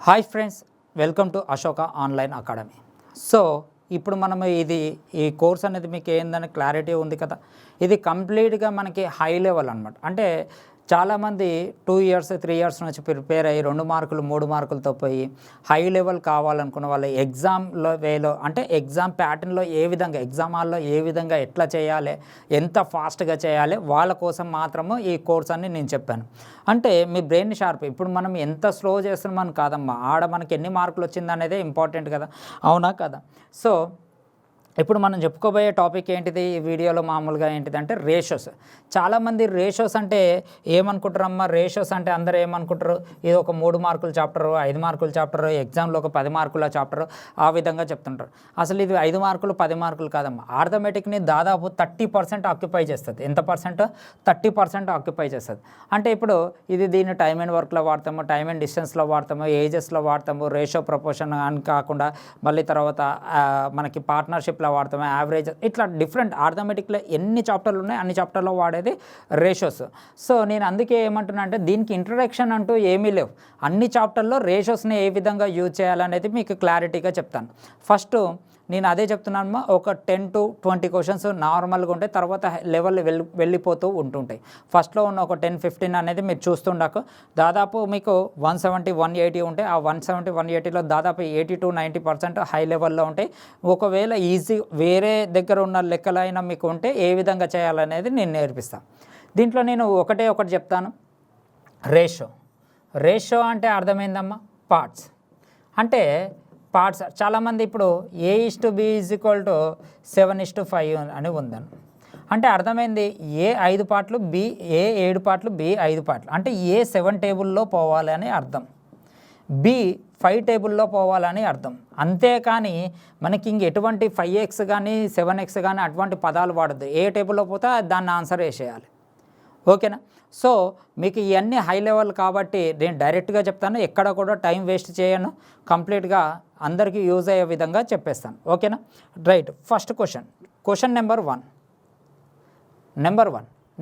Hi friends, welcome to Ashoka online academy. So ఇప్పుడు మనం ఈ కోర్స్ అనేది మీకు ఏందని క్లారిటీ ఉంది కదా. ఇది కంప్లీట్గా మనకి హై లెవెల్ అనమాట. అంటే చాలామంది 2 years 3 years నుంచి ప్రిపేర్ అయ్యి 2 మార్కులు 3 మార్కులతో పోయి హై లెవెల్ కావాలనుకున్న వాళ్ళు ఎగ్జామ్లో వేలో అంటే ఎగ్జామ్ ప్యాటర్న్లో ఏ విధంగా ఎగ్జామ్ హాల్లో ఏ విధంగా ఎట్లా చేయాలి, ఎంత ఫాస్ట్గా చేయాలి, వాళ్ళ కోసం మాత్రము ఈ కోర్స్ అని నేను చెప్పాను. అంటే మీ బ్రెయిన్ షార్ప్. ఇప్పుడు మనం ఎంత స్లో చేస్తున్నామని కాదమ్మా, ఆడ మనకి ఎన్ని మార్కులు వచ్చింది అనేదే ఇంపార్టెంట్ కదా, అవునా కదా. సో ఇప్పుడు మనం చెప్పుకోబోయే టాపిక్ ఏంటిది ఈ వీడియోలో మామూలుగా ఏంటిదంటే రేషియోస్. చాలామంది రేషియోస్ అంటే ఏమనుకుంటారమ్మా, రేషియోస్ అంటే అందరూ ఏమనుకుంటారు, ఇది ఒక 3 మార్కుల చాప్టరు, 5 మార్కుల చాప్టరు, ఎగ్జామ్లో ఒక 10 మార్కుల చాప్టరు, ఆ విధంగా చెప్తుంటారు. అసలు ఇది 5 మార్కులు 10 మార్కులు కాదమ్మా. ఆర్థమెటిక్ని దాదాపు 30% ఆక్యుపై చేస్తుంది. ఎంత పర్సెంట్? 30% ఆక్యుపై చేస్తుంది. అంటే ఇప్పుడు దీన్ని టైమ్ అండ్ వర్క్లో వాడతాము, టైమ్ అండ్ డిస్టెన్స్లో వాడతాము, ఏజెస్లో వాడతాము, రేషియో ప్రపోర్షన్ అని కాకుండా మళ్ళీ తర్వాత మనకి పార్ట్నర్షిప్ వాడతాము, యావరేజ్, ఇట్లా డిఫరెంట్ ఆర్థమెటిక్లో ఎన్ని చాప్టర్లు ఉన్నాయి అన్ని చాప్టర్లో వాడేది రేషియోస్. సో నేను అందుకే ఏమంటున్నా అంటే దీనికి ఇంట్రడక్షన్ అంటూ ఏమీ లేవు. అన్ని చాప్టర్లో రేషియోస్ని ఏ విధంగా యూజ్ చేయాలనేది మీకు క్లారిటీగా చెప్తాను. ఫస్ట్ నేను అదే చెప్తున్నాను, ఒక 10 to 20 క్వశ్చన్స్ నార్మల్గా ఉంటాయి, తర్వాత లెవెల్ వెళ్ళిపోతూ ఉంటుంటాయి. ఫస్ట్లో ఉన్న ఒక 10-15 అనేది మీరు చూస్తుండకు దాదాపు మీకు 170 180 ఉంటాయి. ఆ 170 180లో దాదాపు 80 to 90% హై లెవెల్లో ఉంటాయి. ఒకవేళ ఈజీ వేరే దగ్గర ఉన్న లెక్కలైనా మీకు ఉంటే ఏ విధంగా చేయాలనేది నేను నేర్పిస్తాను. దీంట్లో నేను ఒకటి చెప్తాను. రేషియో అంటే అర్థమైందమ్మా, పార్ట్స్. అంటే పార్ట్స్ చాలామంది ఇప్పుడు A:B = 7:5 అని ఉందని అంటే అర్థమైంది ఏ 5 పార్ట్లు బి, ఏ 7 పార్ట్లు బి 5 పార్ట్లు, అంటే ఏ 7 టేబుల్లో పోవాలి అని అర్థం, బి 5 టేబుల్లో పోవాలని అర్థం. అంతేకాని మనకి ఎటువంటి 5x కానీ 7x కానీ అటువంటి పదాలు వాడద్దు. ఏ టేబుల్లో పోతే దాన్ని ఆన్సర్ వేసేయాలి, ఓకేనా. సో మీకు ఇవన్నీ హై లెవెల్ కాబట్టి నేను డైరెక్ట్గా చెప్తాను, ఎక్కడ కూడా టైం వేస్ట్ చేయను, కంప్లీట్గా అందరికీ యూజ్ అయ్యే విధంగా చెప్పేస్తాను, ఓకేనా. రైట్, ఫస్ట్ క్వశ్చన్ నెంబర్ 1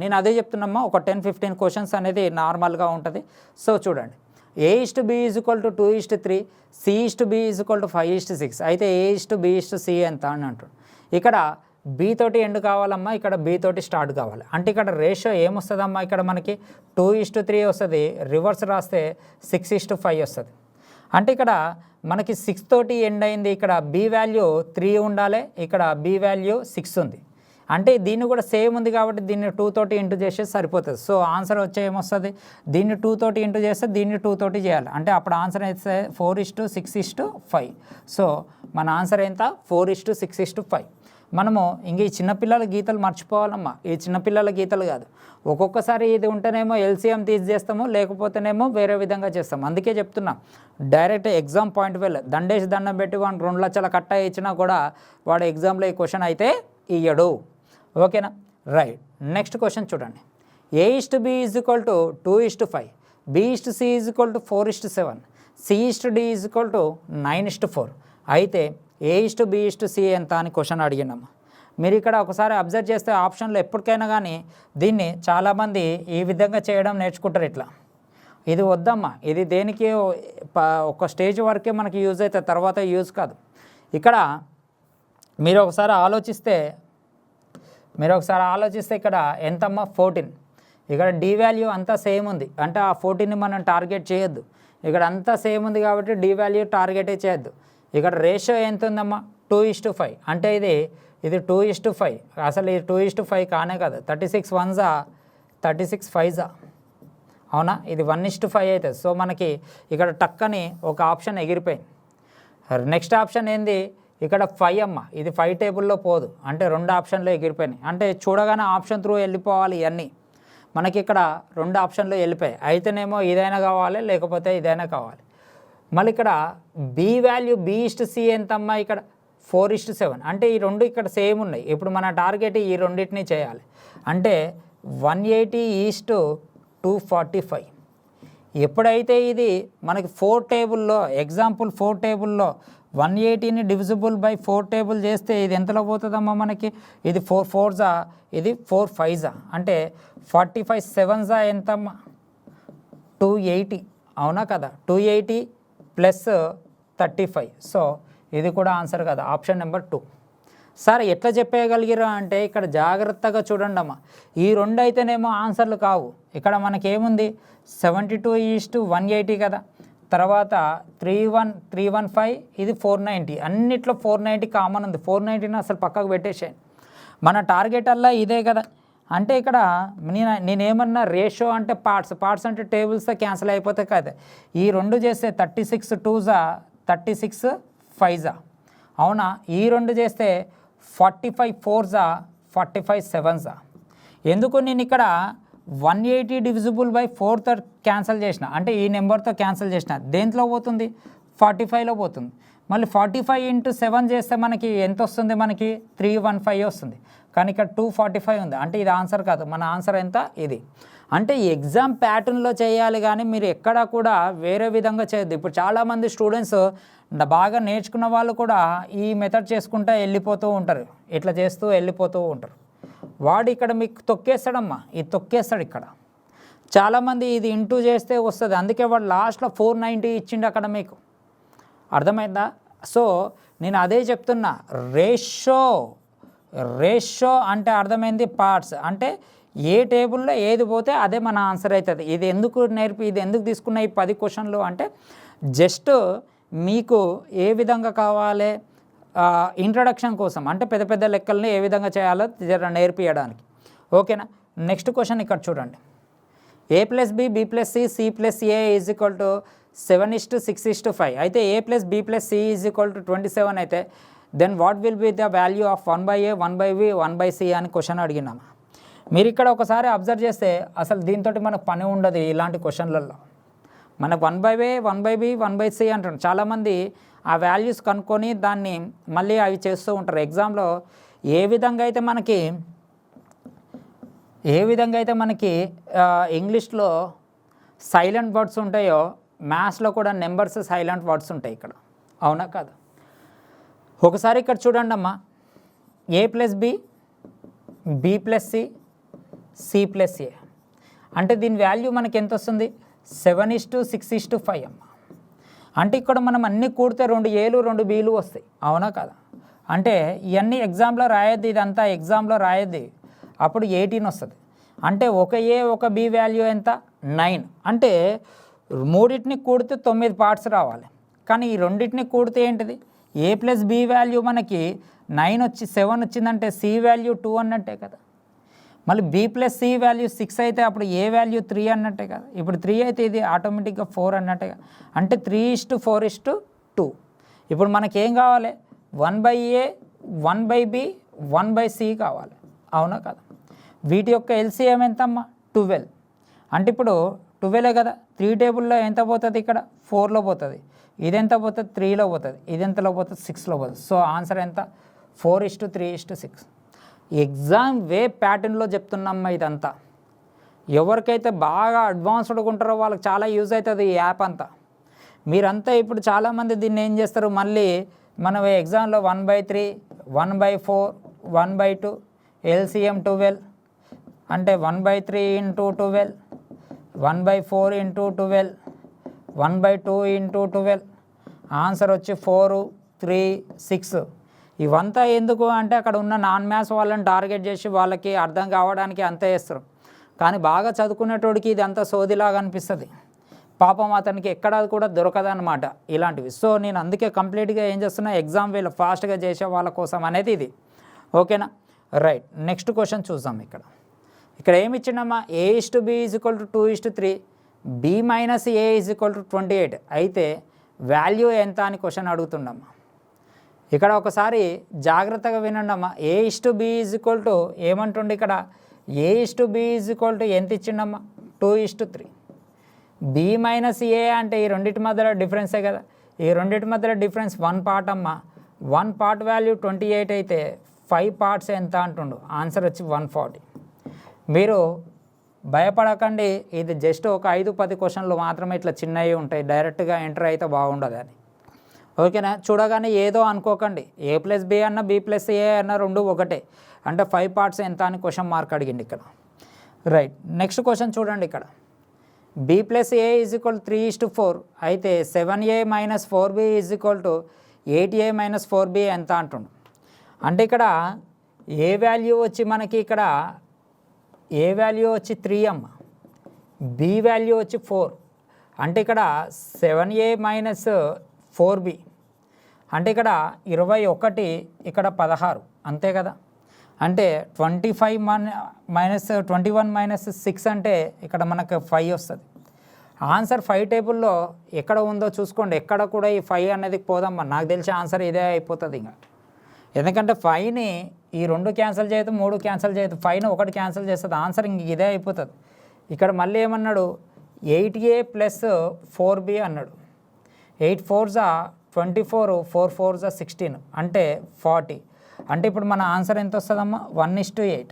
నేను అదే చెప్తున్నామ్మా, ఒక 10-15 క్వశ్చన్స్ అనేది నార్మల్గా ఉంటుంది. సో చూడండి, A:B = 2:3, C:B = 5:6. అయితే A:B:C ఎంత అని అంటాడు. ఇక్కడ బి తోటి ఎండ్ కావాలమ్మా, ఇక్కడ బి తోటి స్టార్ట్ కావాలి. అంటే ఇక్కడ రేషియో ఏమొస్తుందమ్మా, ఇక్కడ మనకి 2:3 వస్తుంది, రివర్స్ రాస్తే 6:5 వస్తుంది. అంటే ఇక్కడ మనకి 6 తోటి ఎండ్ అయింది, ఇక్కడ బి వాల్యూ 3 ఉండాలి, ఇక్కడ బి వాల్యూ 6 ఉంది. అంటే దీన్ని కూడా సేమ్ ఉంది కాబట్టి దీన్ని 2 తోటి ఇంటూ చేస్తే సరిపోతుంది. సో ఆన్సర్ వచ్చే ఏమొస్తుంది, దీన్ని 2 తోటి ఇంటూ చేస్తే దీన్ని 2 తోటి చేయాలి. అంటే అప్పుడు ఆన్సర్ అయితే 4:6:5. సో మన ఆన్సర్ ఎంత, 4:6:5. మనము ఇంక ఈ చిన్నపిల్లల గీతలు మర్చిపోవాలమ్మా. ఈ చిన్నపిల్లల గీతలు కాదు, ఒక్కొక్కసారి ఇది ఉంటేనేమో ఎల్సిఎం తీసి చేస్తాము, లేకపోతేనేమో వేరే విధంగా చేస్తాము. అందుకే చెప్తున్నా, డైరెక్ట్ ఎగ్జామ్ పాయింట్ దండేసి దండం పెట్టి వాడు 2 లక్షల కట్ట ఇచ్చినా కూడా వాడు ఎగ్జామ్లో ఈ క్వశ్చన్ అయితే ఇయ్యడు, ఓకేనా. రైట్, నెక్స్ట్ క్వశ్చన్ చూడండి. A:B = 2:5, B:C = 4:7, C:D = 9:4. అయితే A:B:C ఎంత అని క్వశ్చన్ అడిగినాము. మీరు ఇక్కడ ఒకసారి అబ్జర్వ్ చేస్తే ఆప్షన్లో ఎప్పటికైనా కానీ దీన్ని చాలామంది ఈ విధంగా చేయడం నేర్చుకుంటారు. ఇట్లా ఇది వద్దమ్మా, ఇది దేనికి ఒక స్టేజ్ వరకే మనకి యూజ్ అవుతుంది, తర్వాత యూజ్ కాదు. ఇక్కడ మీరు ఒకసారి ఆలోచిస్తే ఇక్కడ ఎంతమ్మా, 14. ఇక్కడ డి వాల్యూ అంతా సేమ్ ఉంది, అంటే ఆ 14ని మనం టార్గెట్ చేయొద్దు. ఇక్కడ అంతా సేమ్ ఉంది కాబట్టి డి వాల్యూ టార్గెటే చేయొద్దు. ఇక్కడ రేషియో ఎంత ఉందమ్మా, 2:5. అంటే ఇది 2:5. అసలు ఇది 2:5 కానే కదా, 36 1s 36 5s, అవునా. ఇది 1:5 అవుతుంది. సో మనకి ఇక్కడ టక్కని ఒక ఆప్షన్ ఎగిరిపోయింది. నెక్స్ట్ ఆప్షన్ ఏంది, ఇక్కడ 5 అమ్మ, ఇది 5 టేబుల్లో పోదు, అంటే 2 ఆప్షన్లు ఎగిరిపోయినాయి. అంటే చూడగానే ఆప్షన్ త్రూ వెళ్ళిపోవాలి. ఇవన్నీ మనకి ఇక్కడ 2 ఆప్షన్లు వెళ్ళిపోయాయి. అయితేనేమో ఇదైనా కావాలి, లేకపోతే ఇదైనా కావాలి. మళ్ళీ ఇక్కడ బి వాల్యూ B:C ఎంతమ్మా, ఇక్కడ 4:7. అంటే ఈ 2 ఇక్కడ సేమ్ ఉన్నాయి. ఇప్పుడు మన టార్గెట్ ఈ రెండింటిని చేయాలి. అంటే 180:245. ఎప్పుడైతే ఇది మనకి 4 టేబుల్లో, ఎగ్జాంపుల్ 4 టేబుల్లో 180ని డివిజిబుల్ బై 4 టేబుల్ చేస్తే ఇది ఎంతలో పోతుందమ్మా మనకి, ఇది 4 4s, ఇది 4 5s. అంటే 45 7s ఎంతమ్మా, 280, అవునా కదా. 280 ప్లస్ 35. సో ఇది కూడా ఆన్సర్ కదా, ఆప్షన్ నెంబర్ 2. సార్ ఎట్లా చెప్పేయగలిగిరా అంటే ఇక్కడ జాగ్రత్తగా చూడండి అమ్మా, ఈ రెండు అయితేనేమో ఆన్సర్లు కావు. ఇక్కడ మనకేముంది 72:180 కదా, తర్వాత 315, ఇది 490, అన్నిట్లో 490 కామన్ ఉంది. 490ని అసలు పక్కకు పెట్టేసాను. మన టార్గెట్ అల్లా ఇదే కదా. అంటే ఇక్కడ నేనేమన్నా రేషియో అంటే పార్ట్స్ అంటే టేబుల్స్తో క్యాన్సిల్ అయిపోతే కదా. ఈ రెండు చేస్తే 36 2 36 5 అవునా, ఈ రెండు చేస్తే 45 4 45 7. ఎందుకు నేను ఇక్కడ 180 డివిజిబుల్ బై 4తో క్యాన్సిల్ చేసిన, అంటే ఈ నెంబర్తో క్యాన్సిల్ చేసిన, దేంట్లో పోతుంది 45లో పోతుంది. మళ్ళీ 45 × 7 చేస్తే మనకి ఎంత వస్తుంది, మనకి 315 వస్తుంది. కానీ ఇక్కడ 245 ఉంది, అంటే ఇది ఆన్సర్ కాదు. మన ఆన్సర్ ఎంత ఇది. అంటే ఎగ్జామ్ ప్యాటర్న్లో చేయాలి కానీ మీరు ఎక్కడా కూడా వేరే విధంగా చేయొద్దు. ఇప్పుడు చాలామంది స్టూడెంట్స్ బాగా నేర్చుకున్న వాళ్ళు కూడా ఈ మెథడ్ చేసుకుంటూ వెళ్ళిపోతూ ఉంటారు, ఇట్లా చేస్తూ వెళ్ళిపోతూ ఉంటారు. వాడు ఇక్కడ మీకు తొక్కేస్తాడమ్మా, ఇది తొక్కేస్తాడు. ఇక్కడ చాలామంది ఇది ఇంటూ చేస్తే వస్తుంది, అందుకే వాడు లాస్ట్లో 490 ఇచ్చిండు అక్కడ, మీకు అర్థమైందా? సో నేను అదే చెప్తున్నా, రేషియో అంటే అర్థమైంది, పార్ట్స్ అంటే ఏ టేబుల్లో ఏది పోతే అదే మన ఆన్సర్ అవుతుంది. ఇది ఎందుకు ఇది ఎందుకు తీసుకున్న ఈ 10 క్వశ్చన్లు అంటే జస్ట్ మీకు ఏ విధంగా కావాలి, ఇంట్రడక్షన్ కోసం, అంటే పెద్ద పెద్ద లెక్కల్ని ఏ విధంగా చేయాలో నేర్పియడానికి. ఓకేనా. నెక్స్ట్ క్వశ్చన్ ఇక్కడ చూడండి. a + b, b + c, c + a = 7:6:5. అయితే a + b + c = 27 అయితే then what will be the value of 1/a 1/b 1/c అని క్వశ్చన్ అడిగినాము. మీరు ఇక్కడ ఒకసారి అబ్జర్వ్ చేస్తే అసలు దీంతో మనకు పని ఉండదు. ఇలాంటి క్వశ్చన్లలో మనకు 1/a 1/b 1/c అంటారు. చాలామంది ఆ వాల్యూస్ కనుక్కొని దాన్ని మళ్ళీ అవి చేస్తూ ఉంటారు. ఎగ్జామ్లో ఏ విధంగా అయితే మనకి ఇంగ్లీష్లో సైలెంట్ వర్డ్స్ ఉంటాయో మ్యాథ్స్లో కూడా నెంబర్స్ సైలెంట్ వర్డ్స్ ఉంటాయి ఇక్కడ, అవునా కాదు? ఒకసారి ఇక్కడ చూడండి అమ్మా, a + b, b + c, c + a అంటే దీని వాల్యూ మనకి ఎంత వస్తుంది 7:6:5 అమ్మ. అంటే ఇక్కడ మనం అన్నీ కూడితే 2 Aలు 2 Bలు వస్తాయి, అవునా కదా? అంటే ఇవన్నీ ఎగ్జామ్లో రాయొద్దు, ఇదంతా ఎగ్జామ్లో రాయొద్దు. అప్పుడు 18 వస్తుంది. అంటే ఒక A ఒక B వాల్యూ ఎంత 9. అంటే మూడింటిని కూడితే 9 పార్ట్స్ రావాలి. కానీ ఈ రెండింటిని కూడితే ఏంటిది, a + b వాల్యూ మనకి 9 వచ్చి 7 వచ్చిందంటే c వాల్యూ 2 అన్నట్టే కదా. మళ్ళీ b + c వాల్యూ 6 అయితే అప్పుడు a వాల్యూ 3 అన్నట్టే కదా. ఇప్పుడు 3 అయితే ఇది ఆటోమేటిక్గా 4 అన్నట్టుగా, అంటే 3:4:2. ఇప్పుడు మనకేం కావాలి 1/a 1/b 1/c కావాలి, అవునా కదా? వీటి యొక్క ఎల్సిఎం ఎంతమ్మా 12. అంటే ఇప్పుడు 12 కదా, 3 టేబుల్లో ఎంత పోతుంది, ఇక్కడ 4లో పోతుంది, ఇది ఎంత పోతుంది 3లో పోతుంది, ఇది ఎంతలో పోతుంది 6లో పోతుంది. సో ఆన్సర్ ఎంత 4:3:6. ఎగ్జామ్ వే ప్యాటర్న్లో చెప్తున్నామ్మా ఇదంతా. ఎవరికైతే బాగా అడ్వాన్స్డ్గా ఉంటారో వాళ్ళకి చాలా యూజ్ అవుతుంది ఈ యాప్ అంతా. మీరంతా ఇప్పుడు చాలామంది దీన్ని ఏం చేస్తారు, మళ్ళీ మన ఎగ్జామ్లో 1/3 1/4 1/2 ఎల్సిఎం 12 అంటే 1/3 × 12 1/4 × 12 1/2 × 12 ఆన్సర్ వచ్చి 4 3 6. ఇవంతా ఎందుకు అంటే అక్కడ ఉన్న నాన్ మ్యాథ్స్ వాళ్ళని టార్గెట్ చేసి వాళ్ళకి అర్థం కావడానికి అంతే చేస్తారు. కానీ బాగా చదువుకునేటోడికి ఇది అంతా సోదిలాగా అనిపిస్తుంది. పాపం అతనికి ఎక్కడ కూడా దొరకదన్నమాట ఇలాంటివి. సో నేను అందుకే కంప్లీట్గా ఏం చేస్తున్నా, ఎగ్జామ్ వీళ్ళు ఫాస్ట్గా చేసే వాళ్ళ కోసం అనేది ఇది. ఓకేనా, రైట్. నెక్స్ట్ క్వశ్చన్ చూద్దాం. ఇక్కడ ఏమి ఇచ్చిండమ్మా, a/b = 2:3, b - a = 28 అయితే వాల్యూ ఎంత అని క్వశ్చన్ అడుగుతుండమ్మా. ఇక్కడ ఒకసారి జాగ్రత్తగా వినండి అమ్మా. a/b ఏమంటుండే ఇక్కడ, a/b ఎంత ఇచ్చిండమ్మా 2:3. b - a అంటే ఈ రెండింటి మధ్యలో డిఫరెన్సే కదా. ఈ రెండింటి మధ్యలో డిఫరెన్స్ 1 పార్ట్ అమ్మా. 1 పార్ట్ వాల్యూ 28 అయితే 5 పార్ట్స్ ఎంత అంటుండు, ఆన్సర్ వచ్చి 140. మీరు భయపడకండి, ఇది జస్ట్ ఒక 5-10 క్వశ్చన్లు మాత్రమే ఇట్లా చిన్నవి ఉంటాయి, డైరెక్ట్గా ఎంటర్ అయితే బాగుండదు అని. ఓకేనా, చూడగానే ఏదో అనుకోకండి, a + b అన్న b + a అన్న రెండు ఒకటే, అంటే 5 పార్ట్స్ ఎంత అని క్వశ్చన్ మార్క్ అడిగింది ఇక్కడ. రైట్. నెక్స్ట్ క్వశ్చన్ చూడండి. B plus a is equal 3:4 అయితే 7a minus 4b is equal to 8a minus 4b ఎంత అంటుండు. అంటే ఇక్కడ ఏ వాల్యూ వచ్చి మనకి ఇక్కడ ఏ వాల్యూ వచ్చి 3m, బి వాల్యూ వచ్చి 4. అంటే ఇక్కడ 7a మైనస్ 4b అంటే ఇక్కడ 21, ఇక్కడ 16 అంతే కదా. అంటే 21 మైనస్ 6 అంటే ఇక్కడ మనకు 5 వస్తుంది. ఆన్సర్ 5 టేబుల్లో ఎక్కడ ఉందో చూసుకోండి. ఎక్కడ కూడా ఈ 5 అనేది పోదమ్మా. నాకు తెలిసి ఆన్సర్ ఇదే అయిపోతుంది ఇంకా. ఎందుకంటే 5ని ఈ 2 క్యాన్సిల్ చేయదు, 3 క్యాన్సిల్ చేయదు, 5ని 1 క్యాన్సిల్ చేస్తుంది. ఆన్సర్ ఇంక ఇదే అయిపోతుంది. ఇక్కడ మళ్ళీ ఏమన్నాడు 8a ప్లస్ 4b అన్నాడు. 8 4s 24, 4 4s 16 అంటే 40. అంటే ఇప్పుడు మన ఆన్సర్ ఎంత వస్తుందమ్మా 1:8.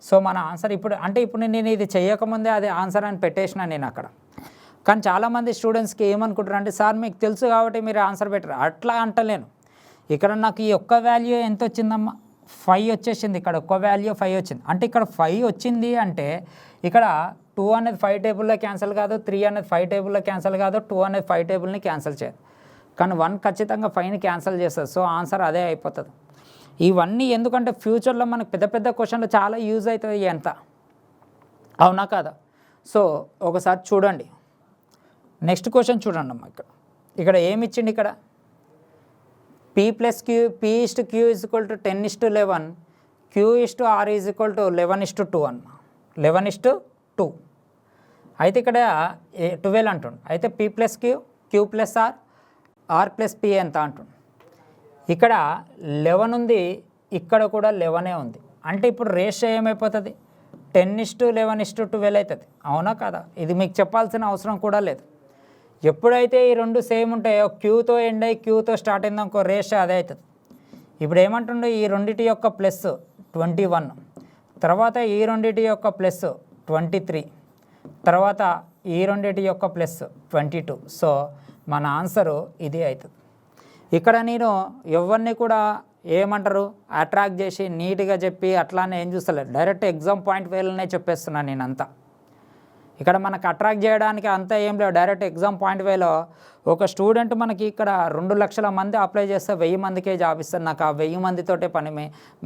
సో మన ఆన్సర్ ఇప్పుడు నేను ఇది చేయకముందే అది ఆన్సర్ అని పెట్టేసిన నేను అక్కడ. కానీ చాలామంది స్టూడెంట్స్కి ఏమనుకుంటారు అంటే సార్ మీకు తెలుసు కాబట్టి మీరు ఆన్సర్ పెట్టరు. అట్లా అంటలేను. ఇక్కడ నాకు ఈ ఒక్క వాల్యూ ఎంత వచ్చిందమ్మా 5 వచ్చేసింది. ఇక్కడ ఒక్క వాల్యూ 5 వచ్చింది. అంటే ఇక్కడ 5 వచ్చింది అంటే ఇక్కడ 2 అనేది 5 టేబుల్లో క్యాన్సిల్ కాదు, 3 అనేది 5 టేబుల్లో క్యాన్సిల్ కాదు, 2 అనేది 5 టేబుల్ని క్యాన్సిల్ చేయదు. కానీ 1 ఖచ్చితంగా 5ని క్యాన్సిల్ చేస్తుంది. సో ఆన్సర్ అదే అయిపోతుంది. ఇవన్నీ ఎందుకంటే ఫ్యూచర్లో మనకు పెద్ద పెద్ద క్వశ్చన్లు చాలా యూజ్ అవుతుంది ఎంత, అవునా కాదా. సో ఒకసారి చూడండి, నెక్స్ట్ క్వశ్చన్ చూడండి అమ్మా. ఇక్కడ ఏమి ఇచ్చిండి, ఇక్కడ p plus q p is to q is equal to 10:11, q is to r is equal to 11:2 అన్న. 11:2 అయితే ఇక్కడ 12 అంటుండు. అయితే p plus q, q plus r, r plus p ఎంత అంటుండు. ఇక్కడ 11 ఉంది, ఇక్కడ కూడా 11 ఉంది. అంటే ఇప్పుడు రేషియో ఏమైపోతుంది 10:11:12 అవుతుంది, అవునా కదా. ఇది మీకు చెప్పాల్సిన అవసరం కూడా లేదు. ఎప్పుడైతే ఈ 2 సేమ్ ఉంటాయో క్యూతో ఎండ్ అయ్యి క్యూతో స్టార్ట్ అయిందో ఇంకో రేషియో అదే అవుతుంది. ఇప్పుడు ఏమంటుండే ఈ రెండిటి యొక్క ప్లస్ 21, తర్వాత ఈ రెండిటి యొక్క ప్లస్ 23, తర్వాత ఈ రెండిటి యొక్క ప్లస్ 22. సో మన ఆన్సరు ఇది అవుతుంది. ఇక్కడ నేను ఎవరిని కూడా ఏమంటారు అట్రాక్ట్ చేసి నీట్గా చెప్పి అట్లానే ఏం చూస్తలేదు, డైరెక్ట్ ఎగ్జామ్ పాయింట్ వేలనే చెప్పేస్తున్నాను నేను అంతా. ఇక్కడ మనకు అట్రాక్ట్ చేయడానికి అంతా ఏం లేవు, డైరెక్ట్ ఎగ్జామ్ పాయింట్ వేలో ఒక స్టూడెంట్ మనకి ఇక్కడ 2 లక్షల మంది అప్లై చేస్తే 1000 మందికే జాబ్ ఇస్తారు. నాకు ఆ 1000 మందితోటే పని,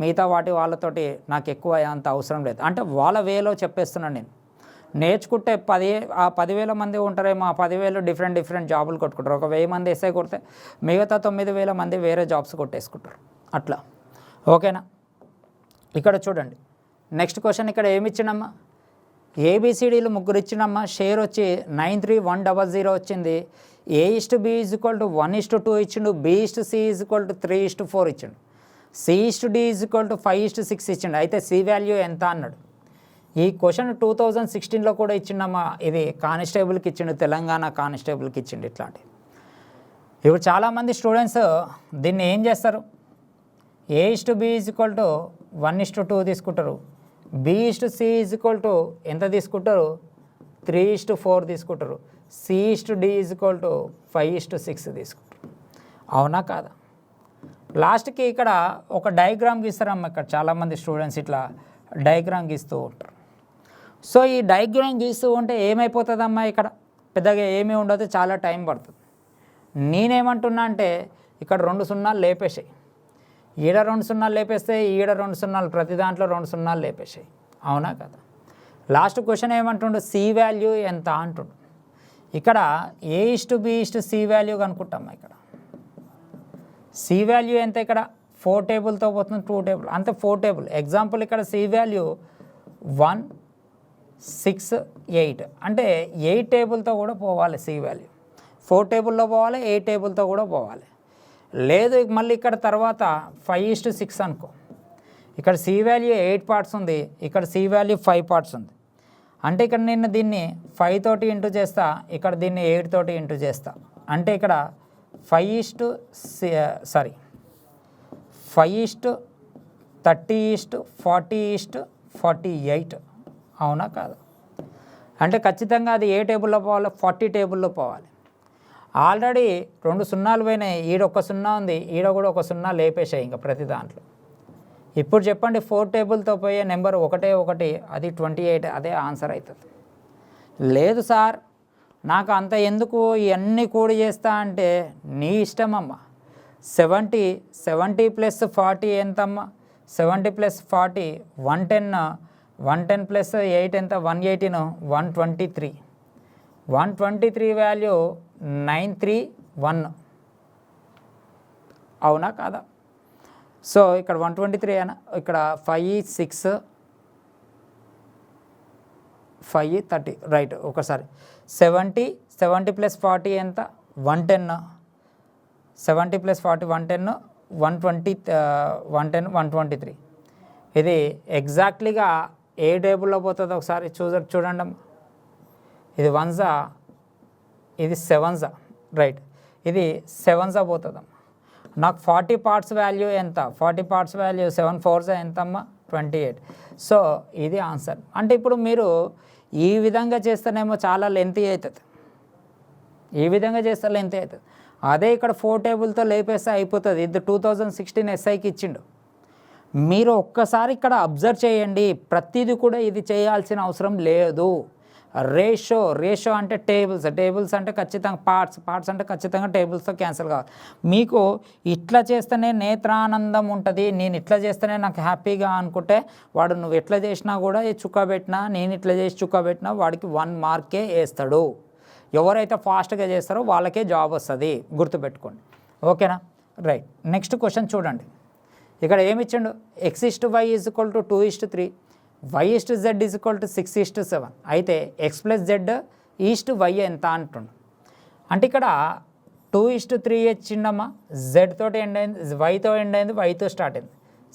మిగతా వాళ్ళతోటి నాకు ఎక్కువ అంత అవసరం లేదు. అంటే వాళ్ళ వేలో చెప్పేస్తున్నాను నేను. నేర్చుకుంటే 10,000 మంది ఉంటారేమో, ఆ 10,000 డిఫరెంట్ జాబులు కొట్టుకుంటారు. ఒక 1000 మంది ఎస్ఐ కొడితే మిగతా 9,000 మంది వేరే జాబ్స్ కొట్టేసుకుంటారు. అట్లా ఓకేనా. ఇక్కడ చూడండి నెక్స్ట్ క్వశ్చన్. ఇక్కడ ఏమి ఇచ్చినమ్మా ఏబిసిడీలు 3 ఇచ్చినమ్మా. షేర్ వచ్చి 93,100 వచ్చింది. A:B ఈజ్ ఈక్వల్ టు 1:2 ఇచ్చిండు. B:C ఈజ్ ఈక్వల్ టు 3:4 ఇచ్చిండు. C:D ఈజ్ ఈక్వల్ టు 5:6 ఇచ్చిండు. అయితే C వాల్యూ ఎంత అన్నాడు. ఈ క్వశ్చన్ 2016లో కూడా ఇచ్చిండమ్మా. ఇది కానిస్టేబుల్కి ఇచ్చిండు, తెలంగాణ కానిస్టేబుల్కి ఇచ్చిండు. ఇట్లాంటివి ఇప్పుడు చాలామంది స్టూడెంట్స్ దీన్ని ఏం చేస్తారు, A:B ఈజ్ ఈక్వల్ టు 1:2 తీసుకుంటారు. B:C ఈజ్ ఈక్వల్ టు ఎంత తీసుకుంటారు 3:4 తీసుకుంటారు. C:D ఈజ్ ఈక్వల్ టు 5:6 తీసుకుంటారు, అవునా కాదా. లాస్ట్కి ఇక్కడ ఒక డయాగ్రామ్ గీస్తారమ్మా. ఇక్కడ చాలామంది స్టూడెంట్స్ ఇట్లా డయాగ్రామ్ గీస్తూ ఉంటారు. సో ఈ డయాగ్రామ్ గీస్తూ ఉంటే ఏమైపోతుందమ్మా, ఇక్కడ పెద్దగా ఏమీ ఉండదు, చాలా టైం పడుతుంది. నేనేమంటున్నా అంటే ఇక్కడ 2 సున్నాలు లేపేసాయి, ఈడ 2 సున్నాలు లేపేస్తే ఈడ 2 సున్నాలు, ప్రతి దాంట్లో 2 సున్నాలు లేపేసాయి, అవునా కదా. లాస్ట్ క్వశ్చన్ ఏమంటుండు C వాల్యూ ఎంత అంటుండు. ఇక్కడ A:B:C వాల్యూ కనుక్కుంటాం. ఇక్కడ C వాల్యూ ఎంత, ఇక్కడ 4 టేబుల్తో పోతుంది, 2 టేబుల్ అంతే 4 టేబుల్. ఎగ్జాంపుల్ ఇక్కడ C వాల్యూ 1, 6, 8 అంటే 8 టేబుల్తో కూడా పోవాలి. C వాల్యూ 4 టేబుల్లో పోవాలి, 8 టేబుల్తో కూడా పోవాలి. లేదు మళ్ళీ ఇక్కడ తర్వాత 5:6 అనుకో. ఇక్కడ C వాల్యూ 8 పార్ట్స్ ఉంది, ఇక్కడ C వాల్యూ 5 పార్ట్స్ ఉంది. అంటే ఇక్కడ నేను దీన్ని 5 తోటి ఇంటూ చేస్తా, ఇక్కడ దీన్ని 8 తోటి ఇంటూ చేస్తా. అంటే ఇక్కడ 5:30:40:48 అవునా కాదు. అంటే ఖచ్చితంగా అది ఏ టేబుల్లో పోవాలి, 40 టేబుల్లో పోవాలి. ఆల్రెడీ 2 సున్నాలు పోయినాయి, ఈడ 1 సున్నా ఉంది, ఈడ కూడా 1 సున్నా లేపేసాయి ఇంకా ప్రతి దాంట్లో. ఇప్పుడు చెప్పండి 4 టేబుల్తో పోయే నెంబర్ 1, అది 28, అదే ఆన్సర్ అవుతుంది. లేదు సార్ నాకు అంత ఎందుకు ఇవన్నీ కూడి చేస్తా అంటే నీ ఇష్టమమ్మా. 70 ప్లస్ 40 ఎంతమ్మా? 70 ప్లస్ 40 110, 110 ప్లస్ 8 ఎంత? 118, 123. 123 వాల్యూ 931, అవునా కాదా? సో ఇక్కడ 123 అయినా ఇక్కడ 5 6 5 30 రైట్. ఒకసారి 70 ప్లస్ 40 ఎంత? 110. 70 ప్లస్ 40 110, 120 110 123. ఇది ఎగ్జాక్ట్లీగా ఏ టేబుల్లో పోతుందో ఒకసారి చూడండి. ఇది 1 ఇది 7 రైట్. ఇది 7 పోతుందమ్మా. నాకు 40 పార్ట్స్ వాల్యూ ఎంత? 40 పార్ట్స్ వాల్యూ 7 4 ఎంతమ్మా? 28. సో ఇది ఆన్సర్. అంటే ఇప్పుడు మీరు ఈ విధంగా చేస్తేనేమో చాలా లెంతీ అవుతుంది, ఈ విధంగా చేస్తే లెంతీ అవుతుంది. అదే ఇక్కడ 4 టేబుల్తో లేపేస్తే అయిపోతుంది. ఇది 2016 ఎస్ఐకి ఇచ్చిండు. మీరు ఒక్కసారి ఇక్కడ అబ్జర్వ్ చేయండి, ప్రతిదీ కూడా ఇది చేయాల్సిన అవసరం లేదు. రేషో అంటే టేబుల్స్ అంటే ఖచ్చితంగా పార్ట్స్ అంటే ఖచ్చితంగా టేబుల్స్తో క్యాన్సిల్ కావాలి. మీకు ఇట్లా చేస్తేనే నేత్రానందం ఉంటుంది, నేను ఇట్లా చేస్తేనే నాకు హ్యాపీగా అనుకుంటే వాడు నువ్వు ఎట్లా చేసినా కూడా చుక్క పెట్టినా, నేను ఇట్లా చేసి చుక్క పెట్టినా వాడికి 1 మార్కే వేస్తాడు. ఎవరైతే ఫాస్ట్గా చేస్తారో వాళ్ళకే జాబ్ వస్తుంది, గుర్తుపెట్టుకోండి. ఓకేనా? రైట్. నెక్స్ట్ క్వశ్చన్ చూడండి. ఇక్కడ ఏమి ఇచ్చిండు? x/y = 2:3, y/z = 6:7. అయితే x+z/y ఎంత అంటుండు. అంటే ఇక్కడ 2:3 ఇచ్చిండమ్మా, z తోటి ఎండ్ అయింది, yతో ఎండ్ అయింది, yతో స్టార్ట్ అయింది.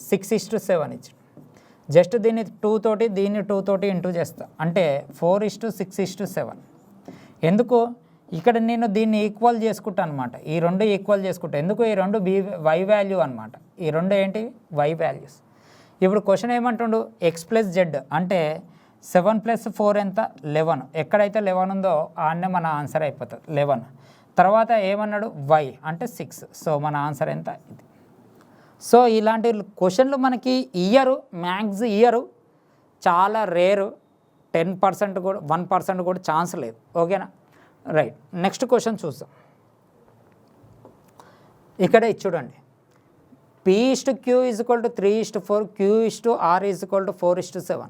6:7 ఇచ్చిండు. జస్ట్ దీన్ని 2 తోటి దీన్ని 2 తోటి ఇంటూ చేస్తా, అంటే 4:6:7. ఎందుకు? ఇక్కడ నేను దీన్ని ఈక్వల్ చేసుకుంటాను అనమాట. ఈ రెండు ఈక్వల్ చేసుకుంటా. ఎందుకు? ఈ రెండు వై వాల్యూ అనమాట. ఈ రెండు ఏంటి? Why values. ఇప్పుడు క్వశ్చన్ ఏమంటుండు? x+z అంటే 7 + 4 ఎంత? 11. ఎక్కడైతే 11 ఉందో ఆడనే మన ఆన్సర్ అయిపోతుంది 11. తర్వాత ఏమన్నాడు? y అంటే 6. సో మన ఆన్సర్ ఎంత? ఇది. సో ఇలాంటి క్వశ్చన్లు మనకి మ్యాథ్స్ ఇయరు, చాలా రేరు. 10% కూడా 1% కూడా ఛాన్స్ లేదు. ఓకేనా? రైట్. నెక్స్ట్ క్వశ్చన్ చూద్దాం. ఇక్కడ చూడండి, p/q = 3:4, q/r = 4:7.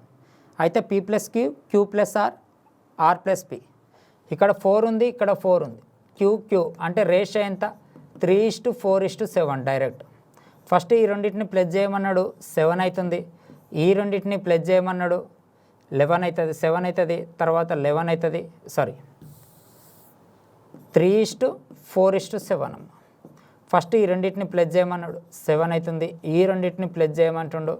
అయితే p+q, q+r, r+p. ఇక్కడ 4 ఉంది, ఇక్కడ 4 ఉంది. q అంటే రేషియో ఎంత? 3:4:7 డైరెక్ట్. ఫస్ట్ ఈ రెండింటిని ప్లస్ చేయమన్నాడు, 7 అవుతుంది. ఈ రెండింటిని ప్లస్ చేయమన్నాడు, 11 అవుతుంది, 7 అవుతుంది. తర్వాత 11 అవుతుంది. 3:4:7 అమ్మ. ఫస్ట్ ఈ రెండింటిని ప్లస్ చేయమన్నాడు, 7 అవుతుంది. ఈ రెండింటిని ప్లస్ చేయమంటుండు,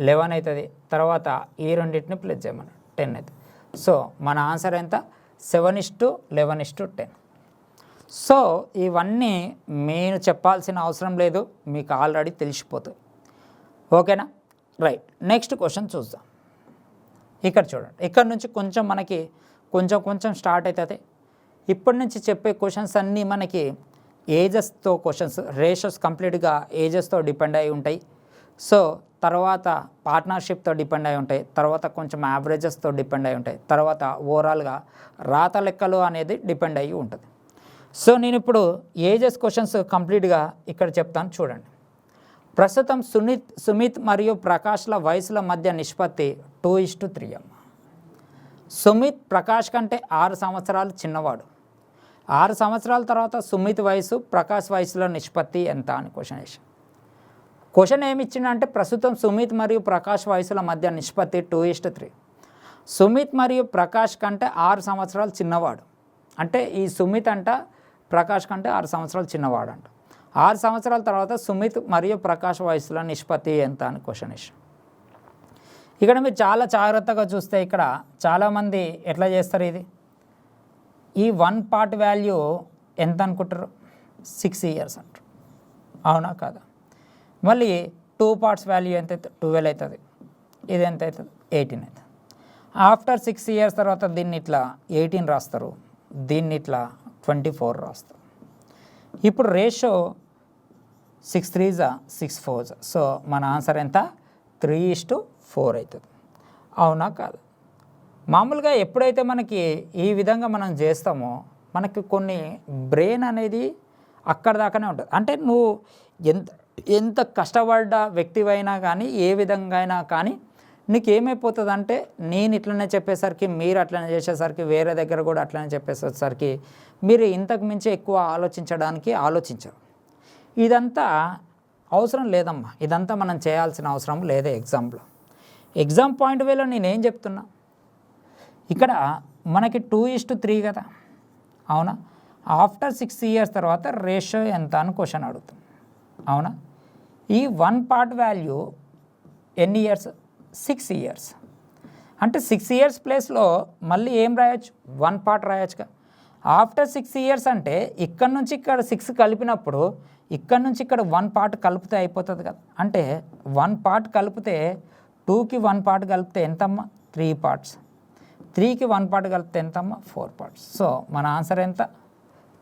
11 అవుతుంది. తర్వాత ఈ రెండింటిని ప్లస్ చేయమన్నాడు, 10 అవుతుంది. సో మన ఆన్సర్ ఎంత? 7:11:10. సో ఇవన్నీ నేను చెప్పాల్సిన అవసరం లేదు, మీకు ఆల్రెడీ తెలిసిపోతుంది. ఓకేనా? రైట్. నెక్స్ట్ క్వశ్చన్ చూద్దాం. ఇక్కడ చూడండి, ఇక్కడ నుంచి కొంచెం మనకి కొంచెం స్టార్ట్ అవుతుంది. ఇప్పటి నుంచి చెప్పే క్వశ్చన్స్ అన్నీ మనకి ఏజెస్తో క్వశ్చన్స్, రేషియోస్ కంప్లీట్గా ఏజెస్తో డిపెండ్ అయి ఉంటాయి. సో తర్వాత పార్ట్నర్షిప్తో డిపెండ్ అయి ఉంటాయి. తర్వాత కొంచెం యావరేజెస్తో డిపెండ్ అయి ఉంటాయి. తర్వాత ఓవరాల్గా రాత లెక్కలు అనేది డిపెండ్ అయ్యి ఉంటుంది. సో నేను ఇప్పుడు ఏజెస్ క్వశ్చన్స్ కంప్లీట్గా ఇక్కడ చెప్తాను చూడండి. ప్రస్తుతం సుమిత్ మరియు ప్రకాష్ల వయసుల మధ్య నిష్పత్తి 2:3 అమ్మ. సుమిత్ ప్రకాష్ కంటే 6 సంవత్సరాలు చిన్నవాడు. 6 సంవత్సరాల తర్వాత సుమిత్ వయసు ప్రకాష్ వయసులో నిష్పత్తి ఎంత అని క్వశ్చన్ వేసాం. క్వశ్చన్ ఏమి ఇచ్చిందంటే ప్రస్తుతం సుమిత్ మరియు ప్రకాష్ వయసుల మధ్య నిష్పత్తి 2:3. సుమిత్ మరియు ప్రకాష్ కంటే 6 సంవత్సరాలు చిన్నవాడు. అంటే ఈ సుమిత్ అంట ప్రకాష్ కంటే 6 సంవత్సరాలు చిన్నవాడు అంట. 6 సంవత్సరాల తర్వాత సుమిత్ మరియు ప్రకాష్ వయసుల నిష్పత్తి ఎంత అని క్వశ్చన్ వేసాం. ఇక్కడ మీరు చాలా జాగ్రత్తగా చూస్తే ఇక్కడ చాలామంది ఎట్లా చేస్తారు, ఇది ఈ 1 పార్ట్ వాల్యూ ఎంత అనుకుంటారు? 6 years అంటారు. అవునా కాదా? మళ్ళీ 2 parts వాల్యూ ఎంత అవుతుంది? 12 అవుతుంది. ఇది ఎంత అవుతుంది? 18 అవుతుంది. ఆఫ్టర్ 6 years తర్వాత దీన్ని ఇట్లా 18 రాస్తారు, దీన్ని ఇట్లా 24 రాస్తారు. ఇప్పుడు రేషియో 6 3s 6 4s. సో మన ఆన్సర్ ఎంత? 3:4 అవుతుంది. అవునా కాదు? మామూలుగా ఎప్పుడైతే మనకి ఈ విధంగా మనం చేస్తామో మనకి కొన్ని బ్రెయిన్ అనేది అక్కడ దాకానే ఉంటుంది. అంటే నువ్వు ఎంత ఎంత కష్టపడ్డ వ్యక్తివైనా కానీ ఏ విధంగా అయినా కానీ నీకు ఏమైపోతుంది అంటే నేను ఇట్లనే చెప్పేసరికి మీరు అట్లనే చేసేసరికి వేరే దగ్గర కూడా అట్లనే చెప్పేసరికి మీరు ఇంతకు మించి ఎక్కువ ఆలోచించరు. ఇదంతా అవసరం లేదమ్మా, ఇదంతా మనం చేయాల్సిన అవసరం లేదే. ఎగ్జామ్ పాయింట్ వేలో నేనేం చెప్తున్నా, ఇక్కడ మనకి 2:3 కదా, అవునా? ఆఫ్టర్ 6 years తర్వాత రేషియో ఎంత అని క్వశ్చన్ అడుగుతుంది, అవునా? ఈ 1 part వాల్యూ ఎన్ని ఇయర్స్? 6 years. అంటే 6 years ప్లేస్లో మళ్ళీ ఏం రాయొచ్చు? 1 part రాయొచ్చుగా. ఆఫ్టర్ 6 years అంటే ఇక్కడ నుంచి ఇక్కడ 6 కలిపినప్పుడు ఇక్కడ నుంచి ఇక్కడ 1 part కలిపితే అయిపోతుంది కదా. అంటే 1 part కలిపితే 2కి 1 part కలిపితే ఎంతమ్మా? 3 parts. 3కి 1 part కలిపితే ఎంతమ్మా? 4 parts. సో మన ఆన్సర్ ఎంత?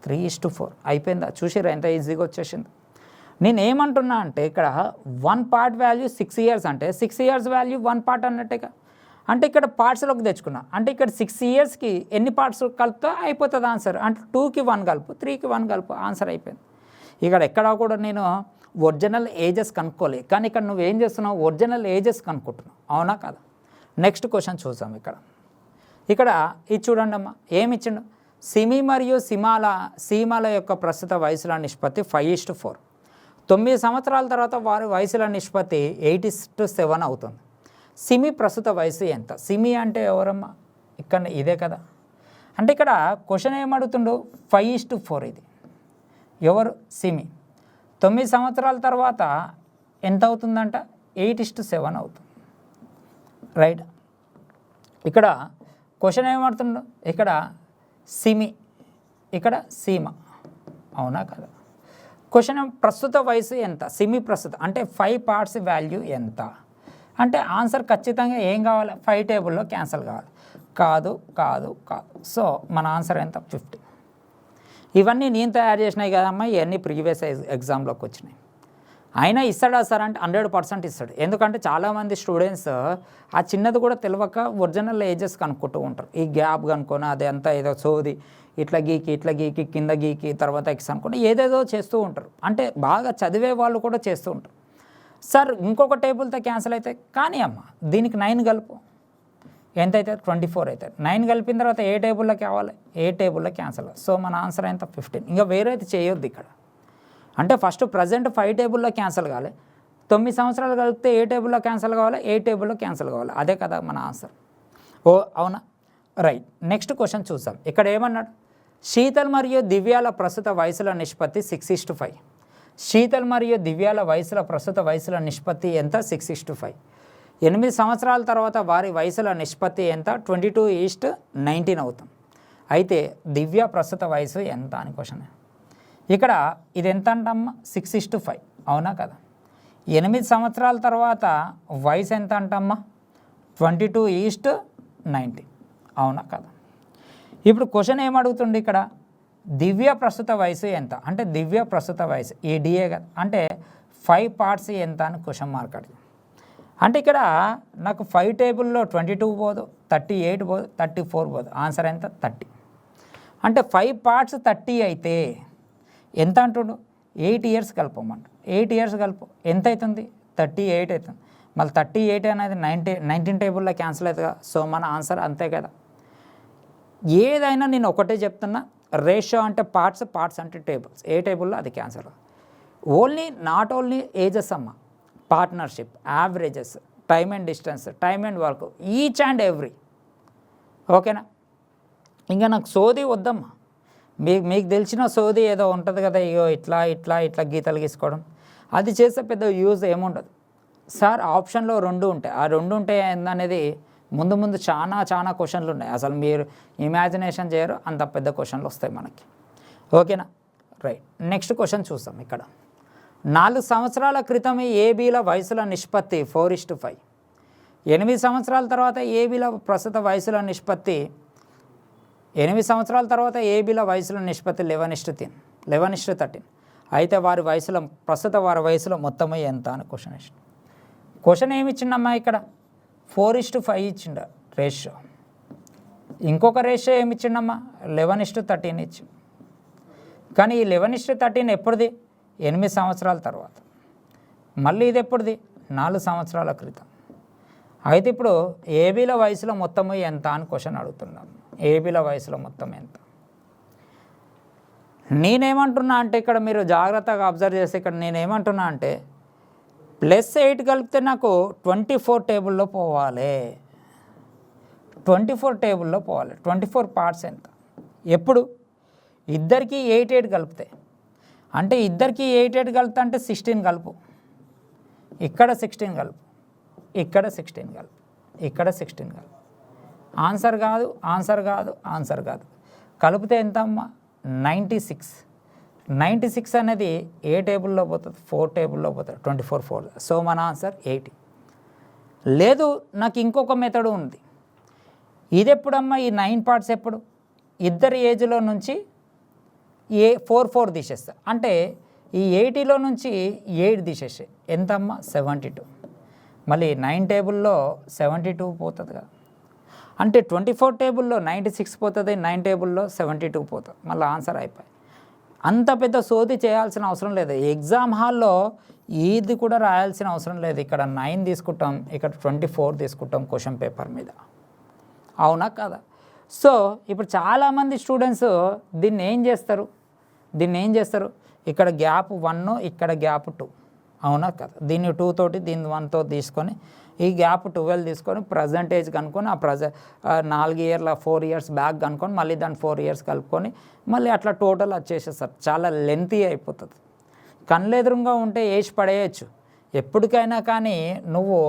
3:4. అయిపోయిందా? చూసిరా ఎంత ఈజీగా వచ్చేసింది. నేను ఏమంటున్నా అంటే ఇక్కడ 1 part వాల్యూ 6 years అంటే 6 years వాల్యూ 1 part అన్నట్టుగా. అంటే ఇక్కడ పార్ట్స్లోకి తెచ్చుకున్నా, అంటే ఇక్కడ 6 yearsకి ఎన్ని పార్ట్స్ కలిపితే అయిపోతుంది ఆన్సర్. అంటే 2కి 1 కలుపు, 3కి 1 కలుపు, ఆన్సర్ అయిపోయింది. ఇక్కడ ఎక్కడా కూడా నేను ఒరిజినల్ ఏజెస్ కనుక్కోలే, కానీ ఇక్కడ నువ్వు ఏం చేస్తున్నావు? ఒరిజినల్ ఏజెస్ కనుక్కుంటున్నావు, అవునా కదా? నెక్స్ట్ క్వశ్చన్ చూసాం. ఇక్కడ ఇది చూడండి అమ్మా, ఏమి ఇచ్చిండు? సిమి మరియు సీమాల యొక్క ప్రస్తుత వయసుల నిష్పత్తి 5:4. 9 సంవత్సరాల తర్వాత వారి వయసుల నిష్పత్తి 8:7 అవుతుంది. సిమి ప్రస్తుత వయసు ఎంత? సిమి అంటే ఎవరమ్మా? ఇక్కడ ఇదే కదా. అంటే ఇక్కడ క్వశ్చన్ ఏమడుగుతుండో 5:4. ఇది ఎవరు? సిమి. 9 సంవత్సరాల తర్వాత ఎంత అవుతుందంట? 8:7 అవుతుంది, రైట్? ఇక్కడ క్వశ్చన్ ఏమడుతుండో, ఇక్కడ సిమి, ఇక్కడ సీమ, అవునా కదా? క్వశ్చన్ ప్రస్తుత వయసు ఎంత? సిమి ప్రస్తుత అంటే 5 parts వాల్యూ ఎంత అంటే ఆన్సర్ ఖచ్చితంగా ఏం కావాలి? 5 టేబుల్లో క్యాన్సల్ కావాలి. కాదు. సో మన ఆన్సర్ ఎంత? 50. ఇవన్నీ నేను తయారు చేసినాయి కదమ్మా, ఇవన్నీ ప్రీవియస్ ఎగ్జామ్లోకి వచ్చినాయి. అయినా ఇస్తాడా సార్ అంటే 100% ఇస్తాడు. ఎందుకంటే చాలామంది స్టూడెంట్స్ ఆ చిన్నది కూడా తెలియక ఒరిజినల్ ఏజెస్ కనుక్కుంటూ ఉంటారు. ఈ గ్యాప్ కనుక్కొని అది అంతా ఏదో సోది ఇట్లా గీకి కింద గీకి తర్వాత ఎక్స్ అనుకుంటే ఏదేదో చేస్తూ ఉంటారు. అంటే బాగా చదివే వాళ్ళు కూడా చేస్తూ ఉంటారు. సార్ ఇంకొక టేబుల్తో క్యాన్సిల్ అయితే, కానీ అమ్మ దీనికి 9 కలుపు, ఎంత అవుతుంది? 24 అవుతుంది. 9 కలిపిన తర్వాత ఏ టేబుల్లో కావాలి? ఏ టేబుల్లో క్యాన్సిల్. సో మన ఆన్సర్ ఎంత? 15. ఇంకా వేరే అయితే చేయొద్దు ఇక్కడ. అంటే ఫస్ట్ ప్రజెంట్ 5 టేబుల్లో క్యాన్సిల్ కావాలి, 9 సంవత్సరాలు కలిపితే ఏ టేబుల్లో క్యాన్సిల్ కావాలి? ఏ టేబుల్లో క్యాన్సిల్ కావాలి. అదే కదా మన ఆన్సర్. ఓ అవునా, రైట్. నెక్స్ట్ క్వశ్చన్ చూసాం. ఇక్కడ ఏమన్నాడు? శీతల్ మరియు దివ్యాల ప్రస్తుత వయసుల నిష్పత్తి 6:5. శీతల్ మరియు దివ్యాల ప్రస్తుత వయసుల నిష్పత్తి ఎంత? 6:5. 8 సంవత్సరాల తర్వాత వారి వయసుల నిష్పత్తి ఎంత? 22:19 అవుతుంది. అయితే దివ్య ప్రస్తుత వయసు ఎంత అని క్వశ్చన్. ఇక్కడ ఇది ఎంత అంటమ్మా? 6:5, అవునా కదా? 8 సంవత్సరాల తర్వాత వయసు ఎంత అంటమ్మా? 22:19, అవునా కదా? ఇప్పుడు క్వశ్చన్ ఏమడుగుతుంది ఇక్కడ? దివ్య ప్రస్తుత వయసు ఎంత అంటే దివ్య ప్రస్తుత వయసు ఈ డిఏ కదా, అంటే 5 parts ఎంత అని క్వశ్చన్ మార్క్ అడిగింది. అంటే ఇక్కడ నాకు 5 టేబుల్లో 22 పోదు, 38 పోదు, 34 పోదు. ఆన్సర్ ఎంత? 30. అంటే 5 parts 30 అయితే ఎంత అంటుండు? 8 years కలపమంట. 8 years కలుపు, ఎంత అవుతుంది? 38 అవుతుంది. మళ్ళీ 38 అనేది 19 టేబుల్లో క్యాన్సిల్ అవుతుంది కదా. సో మన ఆన్సర్ అంతే కదా. ఏదైనా నేను ఒకటే చెప్తున్నా, రేషియో అంటే పార్ట్స్ అంటే టేబుల్స్. ఏ టేబుల్లో అది క్యాన్సల్. నాట్ ఓన్లీ ఏజెస్ అమ్మ, partnership, averages, time and distance, time and work, each and every. ఓకేనా? ఇంకా నాకు సోది వద్దమ్మా. మీకు తెలిసిన సోది ఏదో ఉంటుంది కదా, ఇగో ఇట్లా గీతలు గీసుకోవడం, అది చేస్తే పెద్ద యూజ్ ఏముండదు సార్. ఆప్షన్లో 2 ఉంటాయి. ఆ 2 ఉంటే ఏందనేది ముందు చాలా క్వశ్చన్లు ఉన్నాయి. అసలు మీరు ఇమాజినేషన్ చేయరు, అంత పెద్ద క్వశ్చన్లు వస్తాయి మనకి. ఓకేనా, రైట్. నెక్స్ట్ క్వశ్చన్ చూస్తాం. ఇక్కడ 4 సంవత్సరాల క్రితమే ఏబీల వయసుల నిష్పత్తి 4:5. 8 సంవత్సరాల తర్వాత ఏబీల ప్రస్తుత వయసుల నిష్పత్తి 8 సంవత్సరాల తర్వాత ఏబీల వయసుల నిష్పత్తి 11:13. అయితే వారి వయసులో మొత్తమే ఎంత అని క్వశ్చన్ ఏమి ఇచ్చిండమ్మా? ఇక్కడ 4:5 ఇచ్చిండ రేషియో. ఇంకొక రేషియో ఏమి ఇచ్చిండమ్మా 11:13 ఇచ్చి. కానీ ఈ 11:13 ఎప్పుడుది? 8 సంవత్సరాల తర్వాత. మళ్ళీ ఇది ఎప్పుడుది? 4 సంవత్సరాల క్రితం. అయితే ఇప్పుడు ఏబీల వయసులో మొత్తము ఎంత అని క్వశ్చన్ అడుగుతున్నాం. ఏబీల వయసులో మొత్తం ఎంత? నేనేమంటున్నా అంటే ఇక్కడ మీరు జాగ్రత్తగా అబ్జర్వ్ చేస్తే ఇక్కడ నేనేమంటున్నా అంటే +8 కలిపితే నాకు 24 టేబుల్లో పోవాలి. 24 టేబుల్లో పోవాలి. 24 పార్ట్స్ ఎంత? ఎప్పుడు? ఇద్దరికి 8 కలిపితే. అంటే ఇద్దరికి 8 కలిపితే అంటే 16 కలుపు. ఇక్కడ 16 కలుపు, ఇక్కడ 16 కలుపు, ఇక్కడ 16 కలుపు. ఆన్సర్ కాదు, ఆన్సర్ కాదు, ఆన్సర్ కాదు. కలిపితే ఎంత అమ్మా? 96. 96 అనేది ఏ టేబుల్లో పోతుంది? 4 టేబుల్లో పోతుంది. 24 4. సో మన ఆన్సర్ 80. లేదు, నాకు ఇంకొక మెథడ్ ఉంది. ఇది ఎప్పుడమ్మా? ఈ 9 పార్ట్స్ ఎప్పుడు? ఇద్దరి ఏజ్లో నుంచి 4 తీసేస్తా. అంటే ఈ 80లో నుంచి 8 తీసేసే ఎంతమ్మా? 72. మళ్ళీ 9 టేబుల్లో 72 పోతుంది కదా. అంటే 24 టేబుల్లో 96 పోతుంది, 9 టేబుల్లో 72 పోతుంది. మళ్ళీ ఆన్సర్ అయిపోయి. అంత పెద్ద సోది చేయాల్సిన అవసరం లేదు. ఎగ్జామ్ హాల్లో ఇది కూడా రాయాల్సిన అవసరం లేదు. ఇక్కడ 9 తీసుకుంటాం, ఇక్కడ 24 తీసుకుంటాం క్వశ్చన్ పేపర్ మీద. అవునా కదా? సో ఇప్పుడు చాలామంది స్టూడెంట్స్ దీన్ని ఏం చేస్తారు? ఇక్కడ గ్యాప్ 1, ఇక్కడ గ్యాప్ 2. అవునా కదా? దీన్ని 2 తోటి దీన్ని 1తో తీసుకొని ఈ గ్యాప్ 12 తీసుకొని ప్రజెంటేజ్ కనుక్కొని ఆ 4 ఇయర్ల 4 ఇయర్స్ బ్యాక్ కనుక్కొని మళ్ళీ దాన్ని 4 ఇయర్స్ కలుపుకొని మళ్ళీ అట్లా టోటల్ వచ్చేసేస్తారు. చాలా లెంతీ అయిపోతుంది. కళ్ళెదురుగా ఉంటే వేసి పడేయచ్చు. ఎప్పటికైనా కానీ నువ్వు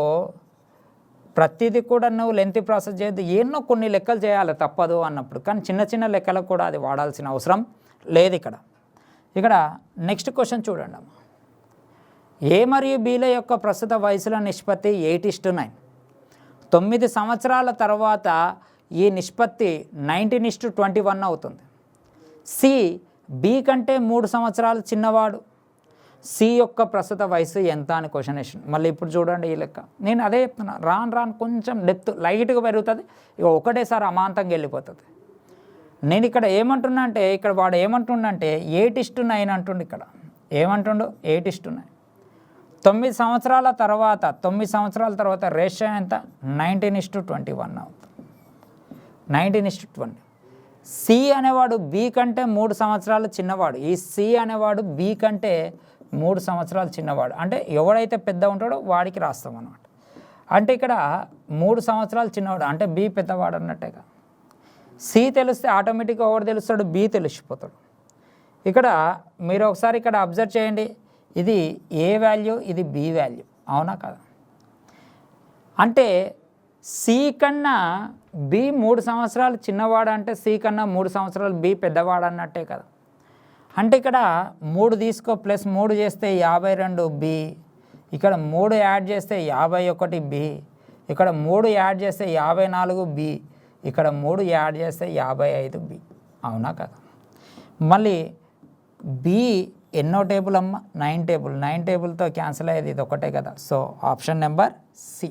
ప్రతిదీ కూడా నువ్వు లెంతీ ప్రాసెస్ చేయద్దు. ఎన్నో కొన్ని లెక్కలు చేయాలి తప్పదు అన్నప్పుడు. కానీ చిన్న చిన్న లెక్కలకు కూడా అది వాడాల్సిన అవసరం లేదు. ఇక్కడ నెక్స్ట్ క్వశ్చన్ చూడండి అమ్మ. ఏ మరియు బీల యొక్క ప్రస్తుత వయసుల నిష్పత్తి 8:9. 9 సంవత్సరాల తర్వాత ఈ నిష్పత్తి 19:21 అవుతుంది. సి బి కంటే 3 సంవత్సరాలు చిన్నవాడు. సి యొక్క ప్రస్తుత వయసు ఎంత అని క్వశ్చన్ వేసిన. మళ్ళీ ఇప్పుడు చూడండి ఈ లెక్క. నేను అదే చెప్తున్నా, రాను కొంచెం డెప్త్ లైట్గా పెరుగుతుంది, ఇక ఒకటేసారి అమాంతంగా వెళ్ళిపోతుంది. నేను ఇక్కడ ఏమంటున్నా అంటే ఇక్కడ వాడు ఏమంటుండంటే 8:9 అంటుండు. ఇక్కడ ఏమంటుండు? 8:9. 9 సంవత్సరాల తర్వాత రేషియో ఎంత? 19:21 అవుతుంది. 19:20. సి అనేవాడు బి కంటే 3 సంవత్సరాలు చిన్నవాడు. ఈ సి అనేవాడు బి కంటే 3 సంవత్సరాలు చిన్నవాడు. అంటే ఎవడైతే పెద్ద ఉంటాడో వాడికి రాస్తాం అన్నమాట. అంటే ఇక్కడ 3 సంవత్సరాలు చిన్నవాడు అంటే బి పెద్దవాడు అన్నట్టేగా. సి తెలిస్తే ఆటోమేటిక్గా ఎవడు తెలుస్తాడు? బి తెలిసిపోతాడు. ఇక్కడ మీరు ఒకసారి ఇక్కడ అబ్జర్వ్ చేయండి. ఇది ఏ వాల్యూ, ఇది బి వాల్యూ. అవునా కదా? అంటే సి కన్నా బి 3 సంవత్సరాలు చిన్నవాడు అంటే సి కన్నా 3 సంవత్సరాలు బి పెద్దవాడు అన్నట్టే కదా. అంటే ఇక్కడ 3 తీసుకో, +3 చేస్తే 52 బి, ఇక్కడ 3 యాడ్ చేస్తే 51 బి, ఇక్కడ 3 యాడ్ చేస్తే 54 బి, ఇక్కడ 3 యాడ్ చేస్తే 55 బి. అవునా కదా? మళ్ళీ బి ఎన్నో టేబుల్ అమ్మ? 9 టేబుల్. 9 టేబుల్తో క్యాన్సిల్ అయ్యేది ఇది ఒకటే కదా. సో ఆప్షన్ నెంబర్ సి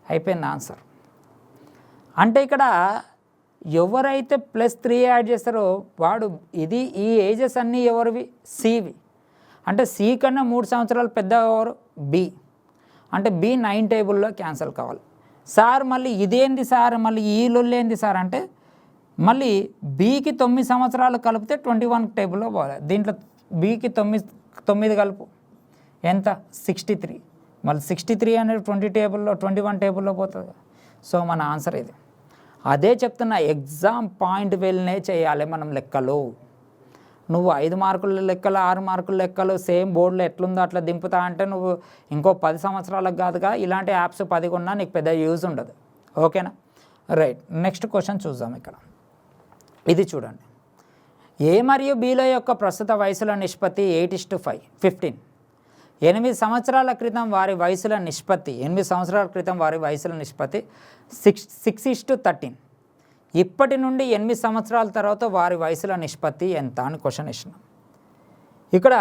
అయిపోయింది ఆన్సర్. అంటే ఇక్కడ ఎవరైతే +3 యాడ్ చేస్తారో వాడు ఇది ఈ ఏజెస్ అన్నీ ఎవరివి? సివి. అంటే సి కన్నా 3 సంవత్సరాలు పెద్ద ఎవరు? బి. అంటే బి 9 టేబుల్లో క్యాన్సిల్ కావాలి. సార్ మళ్ళీ ఇదేంది సార్, మళ్ళీ ఈ లొల్లేంది సార్ అంటే మళ్ళీ బీకి 9 సంవత్సరాలు కలిపితే 21 టేబుల్లో పోవాలి. దీంట్లో బీకి 9 కలుపు ఎంత? 63. మళ్ళీ 63 అనేది 21 టేబుల్లో పోతుంది. సో మన ఆన్సర్ ఇది. అదే చెప్తున్నా, ఎగ్జామ్ పాయింట్ వెళ్ళనే చేయాలి మనం లెక్కలు. నువ్వు 5 మార్కుల లెక్కలు 6 మార్కుల లెక్కలు సేమ్ బోర్డులో ఎట్లుందో అట్లా దింపుతా అంటే నువ్వు ఇంకో 10 సంవత్సరాలకు కాదుగా. ఇలాంటి యాప్స్ 10 కొన్నా నీకు పెద్ద యూజ్ ఉండదు. ఓకేనా? రైట్. నెక్స్ట్ క్వశ్చన్ చూద్దాం. ఇక్కడ ఇది చూడండి. ఏ మరియు బీల యొక్క ప్రస్తుత వయసుల నిష్పత్తి 8:5 15. 8 సంవత్సరాల క్రితం వారి వయసుల నిష్పత్తి 6:13. ఇప్పటి నుండి 8 సంవత్సరాల తర్వాత వారి వయసుల నిష్పత్తి ఎంత అని క్వశ్చన్ ఇచ్చినాం. ఇక్కడ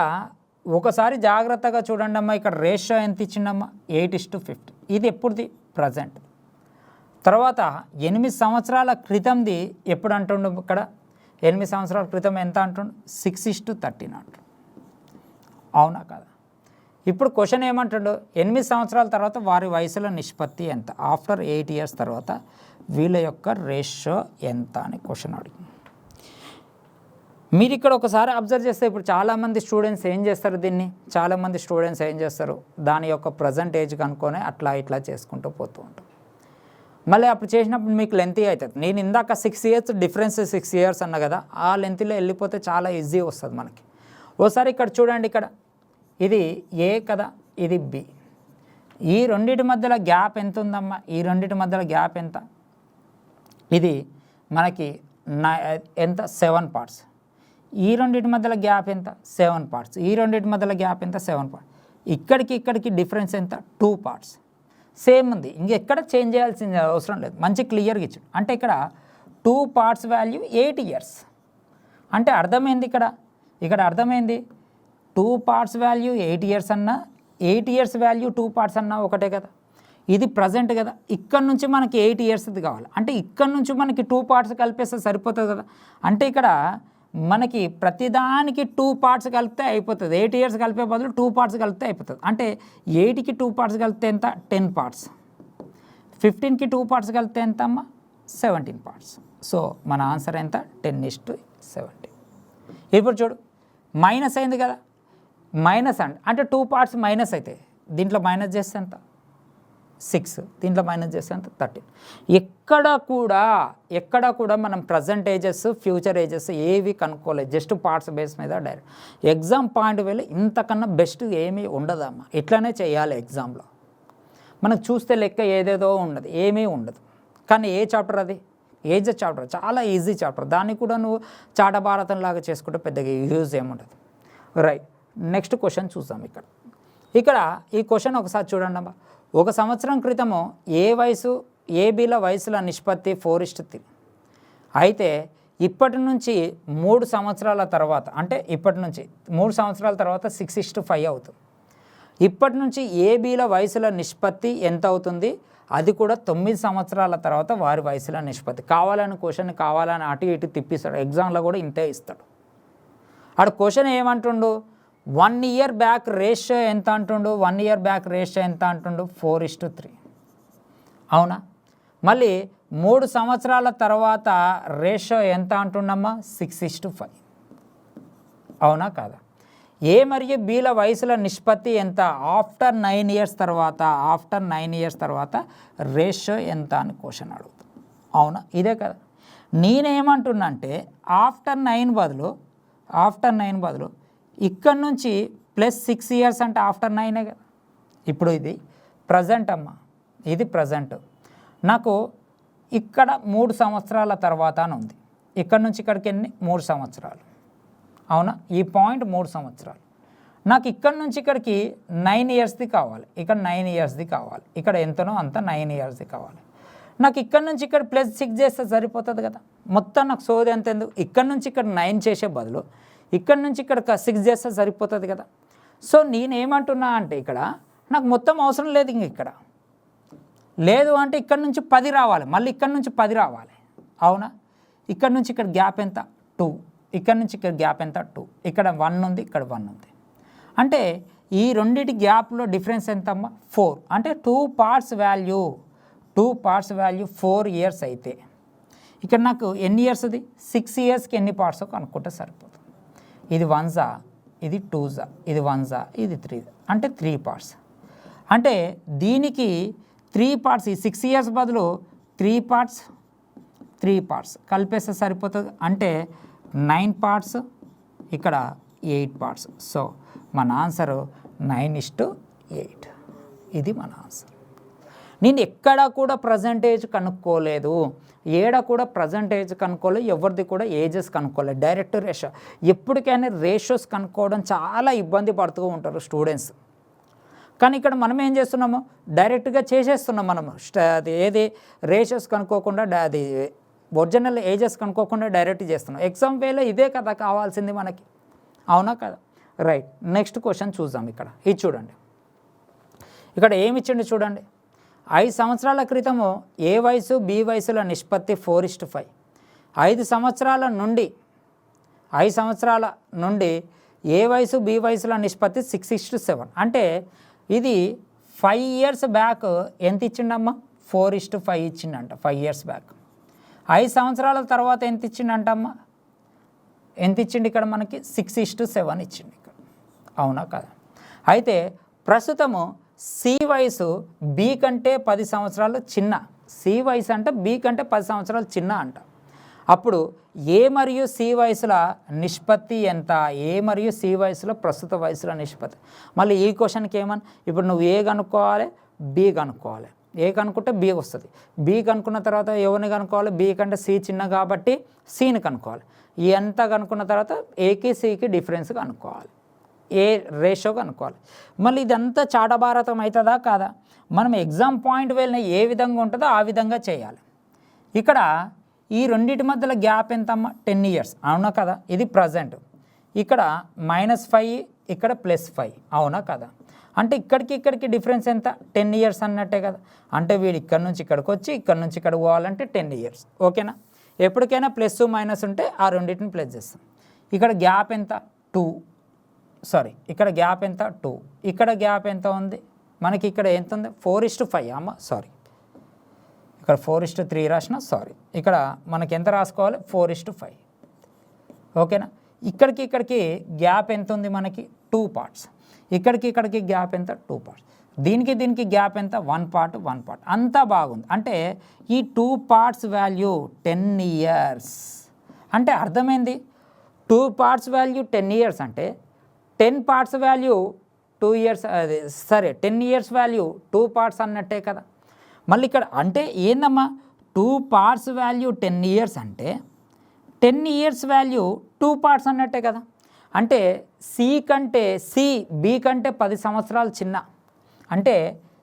ఒకసారి జాగ్రత్తగా చూడండి అమ్మా. ఇక్కడ రేషియో ఎంత ఇచ్చిండమ్మా? 8:50. ఇది ఎప్పుడుది? ప్రజెంట్. తర్వాత 8 సంవత్సరాల క్రితంది ఎప్పుడు అంటుండు ఇక్కడ 8 సంవత్సరాల క్రితం ఎంత అంటుండు 6:13 అంటుండు. అవునా కదా? ఇప్పుడు క్వశ్చన్ ఏమంటుండు 8 సంవత్సరాల తర్వాత వారి వయసుల నిష్పత్తి ఎంత, ఆఫ్టర్ 8 ఇయర్స్ తర్వాత వీళ్ళ యొక్క రేషియో ఎంత అని క్వశ్చన్ అడిగింది. మీరు ఇక్కడ ఒకసారి అబ్జర్వ్ చేస్తే ఇప్పుడు చాలామంది స్టూడెంట్స్ ఏం చేస్తారు, చాలామంది స్టూడెంట్స్ ఏం చేస్తారు, దాని యొక్క ప్రజెంట్ ఏజ్ కనుక్కొని అట్లా ఇట్లా చేసుకుంటూ పోతూ ఉంటాం. మళ్ళీ అప్పుడు చేసినప్పుడు మీకు లెంతీ అవుతుంది. నేను ఇందాక 6 ఇయర్స్ డిఫరెన్స్ 6 ఇయర్స్ అన్నా కదా, ఆ లెంత్లో వెళ్ళిపోతే చాలా ఈజీ వస్తుంది మనకి. ఓసారి ఇక్కడ చూడండి, ఇక్కడ ఇది ఏ కదా, ఇది బి. ఈ రెండింటి మధ్యలో గ్యాప్ ఎంత ఉందమ్మా, ఈ రెండింటి మధ్యలో గ్యాప్ ఎంత, ఇది మనకి ఎంత 7 పార్ట్స్. ఈ రెండింటి మధ్యలో గ్యాప్ ఎంత 7 పార్ట్స్. ఈ రెండింటి మధ్యలో గ్యాప్ ఎంత 7 పార్ట్స్. ఇక్కడికి డిఫరెన్స్ ఎంత 2 పార్ట్స్. సేమ్ ఉంది, ఇంకెక్కడ చేంజ్ చేయాల్సిన అవసరం లేదు, మంచి క్లియర్గా ఇచ్చాడు. అంటే ఇక్కడ 2 పార్ట్స్ వాల్యూ 8 ఇయర్స్. అంటే అర్థమైంది ఇక్కడ అర్థమైంది 2 పార్ట్స్ వాల్యూ 8 ఇయర్స్ అన్నా 8 ఇయర్స్ వాల్యూ 2 పార్ట్స్ అన్నా ఒకటే కదా. ఇది ప్రజెంట్ కదా, ఇక్కడ నుంచి మనకి 8 ఇయర్స్ది కావాలి. అంటే ఇక్కడ నుంచి మనకి 2 పార్ట్స్ కలిపేస్తే సరిపోతుంది కదా. అంటే ఇక్కడ మనకి ప్రతిదానికి 2 పార్ట్స్ కలిపితే అయిపోతుంది. 8 ఇయర్స్ కలిపే బదులు 2 పార్ట్స్ కలిపితే అయిపోతుంది. అంటే 8కి 2 పార్ట్స్ కలిపితే ఎంత 10 పార్ట్స్, 15కి 2 పార్ట్స్ కలిపితే ఎంత అమ్మా 17 పార్ట్స్. సో మన ఆన్సర్ ఎంత 10:17. ఇప్పుడు చూడు మైనస్ అయింది కదా, మైనస్ అంటే 2 పార్ట్స్ మైనస్ అయితే దీంట్లో మైనస్ చేస్తే ఎంత 6, దీంట్లో మైనస్ చేస్తే ఎంత 13. ఎక్కడ కూడా మనం ప్రజెంట్ ఏజెస్ ఫ్యూచర్ ఏజెస్ ఏవి కనుక్కోలేదు, జస్ట్ పార్ట్స్ బేస్ మీద డైరెక్ట్. ఎగ్జామ్ పాయింట్ వెళ్ళి ఇంతకన్నా బెస్ట్ ఏమీ ఉండదమ్మా. ఇట్లానే చేయాలి ఎగ్జామ్లో. మనకు చూస్తే లెక్క ఏదేదో ఉండదు, ఏమీ ఉండదు. కానీ ఏ చాప్టర్ అది ఏజ్ చాప్టర్, చాలా ఈజీ చాప్టర్. దాన్ని కూడా నువ్వు చాటభారతం లాగా చేసుకుంటే పెద్దగా యూజ్ ఏముండదు. రైట్, నెక్స్ట్ క్వశ్చన్ చూద్దాం. ఇక్కడ ఈ క్వశ్చన్ ఒకసారి చూడండి అమ్మా. 1 సంవత్సరం క్రితము ఏబీల వయసుల నిష్పత్తి 4:3. అయితే ఇప్పటి నుంచి 3 సంవత్సరాల తర్వాత, అంటే ఇప్పటి నుంచి 3 సంవత్సరాల తర్వాత 6:5 అవుతుంది. ఇప్పటి నుంచి ఏబీల వయసుల నిష్పత్తి ఎంత అవుతుంది, అది కూడా 9 సంవత్సరాల తర్వాత వారి వయసుల నిష్పత్తి. కావాలని క్వశ్చన్ కావాలని అటు ఇటు తిప్పిస్తాడు, ఎగ్జామ్లో కూడా ఇంతే ఇస్తాడు. అక్కడ క్వశ్చన్ ఏమంటుండు 1 ఇయర్ బ్యాక్ రేషియో ఎంత అంటుండు, 1 ఇయర్ బ్యాక్ రేషియో ఎంత అంటుండు 4:3. అవునా? మళ్ళీ 3 సంవత్సరాల తర్వాత రేషియో ఎంత అంటుండమ్మా 6:5. అవునా కాదా? ఏ మరియు బీల వయసుల నిష్పత్తి ఎంత ఆఫ్టర్ 9 ఇయర్స్ తర్వాత రేషియో ఎంత అని క్వశ్చన్ అడుగుతాం. అవునా? ఇదే కదా. నేనేమంటున్నా అంటే ఆఫ్టర్ 9 బదులు ఇక్కడ నుంచి +6 ఇయర్స్ అంటే ఆఫ్టర్ 9 కదా. ఇప్పుడు ఇది ప్రజెంట్ అమ్మా, ఇది ప్రజెంట్. నాకు ఇక్కడ 3 సంవత్సరాల తర్వాత అని ఉంది, ఇక్కడ నుంచి ఇక్కడికి ఎన్ని 3 సంవత్సరాలు. అవునా? ఈ పాయింట్ 3 సంవత్సరాలు. నాకు ఇక్కడ నుంచి ఇక్కడికి 9 ఇయర్స్ది కావాలి, ఇక్కడ 9 ఇయర్స్ది కావాలి, ఇక్కడ ఎంతనో అంత 9 ఇయర్స్ది కావాలి. నాకు ఇక్కడ నుంచి ఇక్కడ +6 చేస్తే సరిపోతుంది కదా. మొత్తం నాకు సోది అంత ఎందుకు, ఇక్కడ నుంచి ఇక్కడ 9 చేసే బదులు ఇక్కడ నుంచి ఇక్కడ 6 చేస్తే సరిపోతుంది కదా. సో నేనేమంటున్నా అంటే ఇక్కడ నాకు మొత్తం అవసరం లేదు, ఇక్కడ లేదు అంటే ఇక్కడ నుంచి 10 రావాలి, మళ్ళీ ఇక్కడ నుంచి 10 రావాలి. అవునా? ఇక్కడ నుంచి ఇక్కడ గ్యాప్ ఎంత 2, ఇక్కడ నుంచి ఇక్కడ గ్యాప్ ఎంత 2, ఇక్కడ 1 ఉంది, ఇక్కడ 1 ఉంది. అంటే ఈ రెండింటి గ్యాప్లో డిఫరెన్స్ ఎంత అమ్మా 4. అంటే 2 పార్ట్స్ వాల్యూ 4 ఇయర్స్ అయితే ఇక్కడ నాకు ఎన్ని ఇయర్స్ అది 6 ఇయర్స్కి ఎన్ని పార్ట్స్ కనుక్కుంటే సరిపోతుంది. ఇది 1 ఇది 2 ఇది 1 ఇది 3, అంటే 3 పార్ట్స్. అంటే దీనికి 3 పార్ట్స్, ఈ 6 ఇయర్స్ బదులు 3 పార్ట్స్ కలిపేస్తే సరిపోతుంది. అంటే 9 పార్ట్స్, ఇక్కడ 8 పార్ట్స్. సో మన ఆన్సరు 9:8. ఇది మన ఆన్సర్. నేను ఎక్కడా కూడా ప్రజెంటేజ్ కనుక్కోలేదు, ఎవరిది కూడా ఏజెస్ కనుక్కోలేదు, డైరెక్ట్ రేషియో. ఎప్పటికైనా రేషియోస్ కనుక్కోవడం చాలా ఇబ్బంది పడుతూ ఉంటారు స్టూడెంట్స్. కానీ ఇక్కడ మనం ఏం చేస్తున్నాము, డైరెక్ట్గా చేసేస్తున్నాం. మనము అది ఏది రేషియోస్ కనుక్కోకుండా, అది ఒరిజినల్ ఏజెస్ కనుక్కోకుండా డైరెక్ట్ చేస్తున్నాం. ఎగ్జామ్ వేలో ఇదే కదా కావాల్సింది మనకి. అవునా కదా? రైట్, నెక్స్ట్ క్వశ్చన్ చూద్దాం. ఇది చూడండి, ఇక్కడ ఏమి ఇచ్చిండు చూడండి. 5 సంవత్సరాల క్రితము ఏ వయసు బి వయసుల నిష్పత్తి 4:5. 5 సంవత్సరాల నుండి ఏ వయసు బి వయసుల నిష్పత్తి 6:7. అంటే ఇది 5 years బ్యాక్ ఎంత ఇచ్చిండమ్మా? 4:5 ఇచ్చిండంట 5 years బ్యాక్. 5 సంవత్సరాల తర్వాత ఎంత ఇచ్చిండంటమ్మా? ఎంత ఇచ్చిండు ఇక్కడ మనకి? 6:7 ఇచ్చిండు ఇక్కడ. అవునా కదా? అయితే ప్రస్తుతము సి వయసు బి కంటే 10 సంవత్సరాలు చిన్న. సి వయసు అంటే బి కంటే 10 సంవత్సరాలు చిన్న అంట. అప్పుడు ఏ మరియు సి వయసుల నిష్పత్తి ఎంత? ఏ మరియు సి వయసుల ప్రస్తుత వయసుల నిష్పత్తి. మళ్ళీ ఈ క్వశ్చన్కి ఏమని, ఇప్పుడు నువ్వు ఏ కనుక్కోవాలి, బి కనుక్కోవాలి. ఏ కనుక్కుంటే బి వస్తుంది. బి కనుక్కున్న తర్వాత ఎవరిని కనుక్కోవాలి? బి కంటే సి చిన్న కాబట్టి సిని కనుక్కోవాలి. ఎంత కనుక్కున్న తర్వాత ఏకి సికి డిఫరెన్స్ కనుక్కోవాలి, ఏ రేషియో కనుక్కోవాలి. మళ్ళీ ఇదంతా చాటభారతం అవుతుందా కాదా? మనం ఎగ్జామ్ పాయింట్ వెళ్ళిన ఏ విధంగా ఉంటుందో ఆ విధంగా చేయాలి. ఇక్కడ ఈ రెండింటి మధ్యలో గ్యాప్ ఎంతమ్మా? 10 years. అవునా కదా? ఇది ప్రజెంట్. ఇక్కడ -5, ఇక్కడ +5. అవునా కదా? అంటే ఇక్కడికి డిఫరెన్స్ ఎంత? 10 years అన్నట్టే కదా. అంటే వీడు ఇక్కడ నుంచి ఇక్కడికి వచ్చి ఇక్కడ నుంచి ఇక్కడికి పోవాలంటే 10 years. ఓకేనా? ఎప్పటికైనా ప్లస్ మైనస్ ఉంటే ఆ రెండింటిని ప్లస్ చేస్తాం. ఇక్కడ గ్యాప్ ఎంత? 2. ఇక్కడ గ్యాప్ ఎంత? 2. ఇక్కడ గ్యాప్ ఎంత ఉంది మనకి? ఇక్కడ ఎంత ఉంది? 4:5 అమ్మ. ఇక్కడ 4:3 రాసిన. ఇక్కడ మనకి ఎంత రాసుకోవాలి? 4:5. ఓకేనా? ఇక్కడికి గ్యాప్ ఎంత ఉంది మనకి? 2 parts. ఇక్కడికి గ్యాప్ ఎంత? 2 parts. దీనికి గ్యాప్ ఎంత? 1 part. అంతా బాగుంది. అంటే ఈ 2 parts వాల్యూ 10 years. అంటే అర్థమైంది. 2 parts వాల్యూ 10 years అంటే 10 parts value 2 years. 10 years value 2 parts అన్నట్టే కదా. మళ్ళీ ఇక్కడ అంటే ఏందమ్మా? 2 parts వాల్యూ 10 years అంటే 10 years వాల్యూ 2 parts అన్నట్టే కదా. అంటే సి బి కంటే 10 సంవత్సరాలు చిన్న. అంటే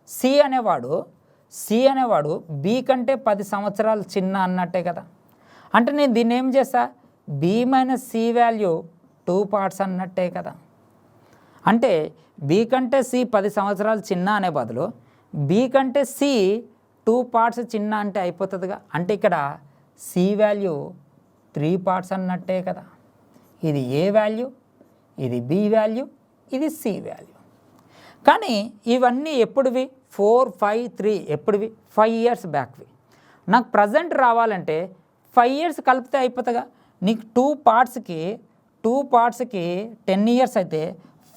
సి అనేవాడు బి కంటే 10 సంవత్సరాలు చిన్న అన్నట్టే కదా. అంటే నేను దీన్ని ఏం చేస్తా? B minus c value 2 parts అన్నట్టే కదా. అంటే బి కంటే సి 10 సంవత్సరాలు చిన్న అనే బదులు బి కంటే సి 2 parts చిన్న అంటే అయిపోతుందిగా. అంటే ఇక్కడ సి వాల్యూ 3 parts అన్నట్టే కదా. ఇది ఏ వాల్యూ, ఇది బి వాల్యూ, ఇది సి వాల్యూ. కానీ ఇవన్నీ ఎప్పుడువి? 4, 5, 3 ఎప్పుడువి? 5 years బ్యాక్వి. నాకు ప్రజెంట్ రావాలంటే 5 years కలిపితే అయిపోతుందిగా. నీకు 2 partsకి 10 years అయితే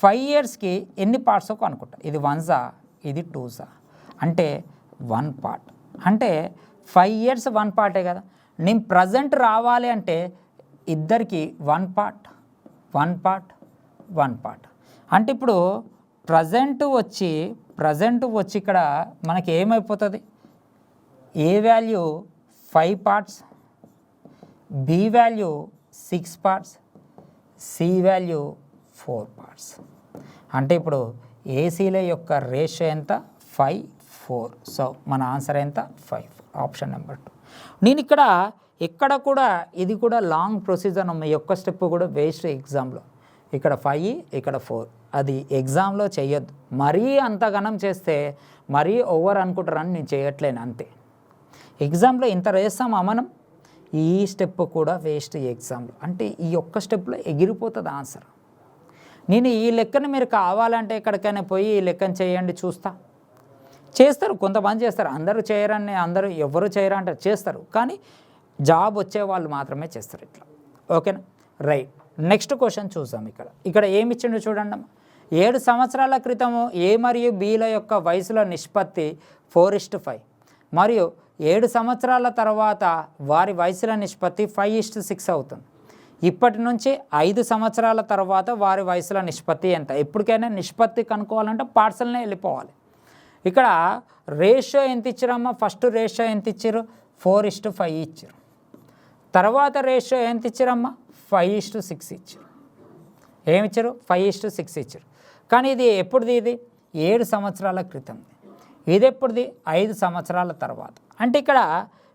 5 yearsకి ఎన్ని పార్ట్స్ అనుకుంటా? ఇది 1s, ఇది 2s. అంటే 1 part. అంటే 5 years 1 parటే కదా. నేను ప్రజెంట్ రావాలి అంటే ఇద్దరికి 1 part. అంటే ఇప్పుడు ప్రజెంట్ వచ్చి ఇక్కడ మనకి ఏమైపోతుంది? A value 5 parts, B value 6 parts, C value 4 parts. అంటే ఇప్పుడు ఏసీల యొక్క రేషియో ఎంత? 5:4. సో మన ఆన్సర్ ఎంత? 5. Option number 2. నేను ఎక్కడ కూడా ఇది కూడా లాంగ్ ప్రొసీజర్. ఈ యొక్క స్టెప్ కూడా వేస్ట్ ఎగ్జామ్లో. ఇక్కడ 5, ఇక్కడ 4. అది ఎగ్జామ్లో చేయొద్దు. మరీ అంతగనం చేస్తే మరీ ఓవర్ అనుకుంటారని నేను చేయట్లేను అంతే. ఎగ్జామ్లో ఇంత వేస్తామా మనం? ఈ స్టెప్ కూడా వేస్ట్ ఎగ్జామ్లో. అంటే ఈ ఒక్క స్టెప్లో ఎగిరిపోతుంది ఆన్సర్. నేను ఈ లెక్కను మీరు కావాలంటే ఎక్కడికైనా పోయి ఈ లెక్కను చేయండి చూస్తా. చేస్తారు, కొంతమంది చేస్తారు. అందరూ చేయరని ఎవరు చేయరా అంటే చేస్తారు. కానీ జాబ్ వచ్చే వాళ్ళు మాత్రమే చేస్తారు ఇట్లా. ఓకేనా? రైట్. నెక్స్ట్ క్వశ్చన్ చూద్దాం. ఇక్కడ ఏమి ఇచ్చిండో చూడండి. 7 సంవత్సరాల క్రితము ఏ మరియు బిల యొక్క వయసుల నిష్పత్తి 4:5 మరియు 7 సంవత్సరాల తర్వాత వారి వయసుల నిష్పత్తి 5:6 అవుతుంది. ఇప్పటి నుంచి 5 సంవత్సరాల తర్వాత వారి వయసుల నిష్పత్తి ఎంత? ఎప్పటికైనా నిష్పత్తి కనుక్కోవాలంటే పార్సల్నే వెళ్ళిపోవాలి. ఇక్కడ రేషియో ఎంత ఇచ్చారమ్మా? ఫస్ట్ రేషియో ఎంత ఇచ్చారు? 4:5 ఇచ్చారు. తర్వాత రేషియో ఎంత ఇచ్చారమ్మా? 5:6 ఇచ్చారు. ఏమిచ్చారు? 5:6 ఇచ్చారు. కానీ ఇది ఎప్పుడుది? ఇది 7 సంవత్సరాల క్రితం. ఇది ఎప్పుడుది? 5 సంవత్సరాల తర్వాత. అంటే ఇక్కడ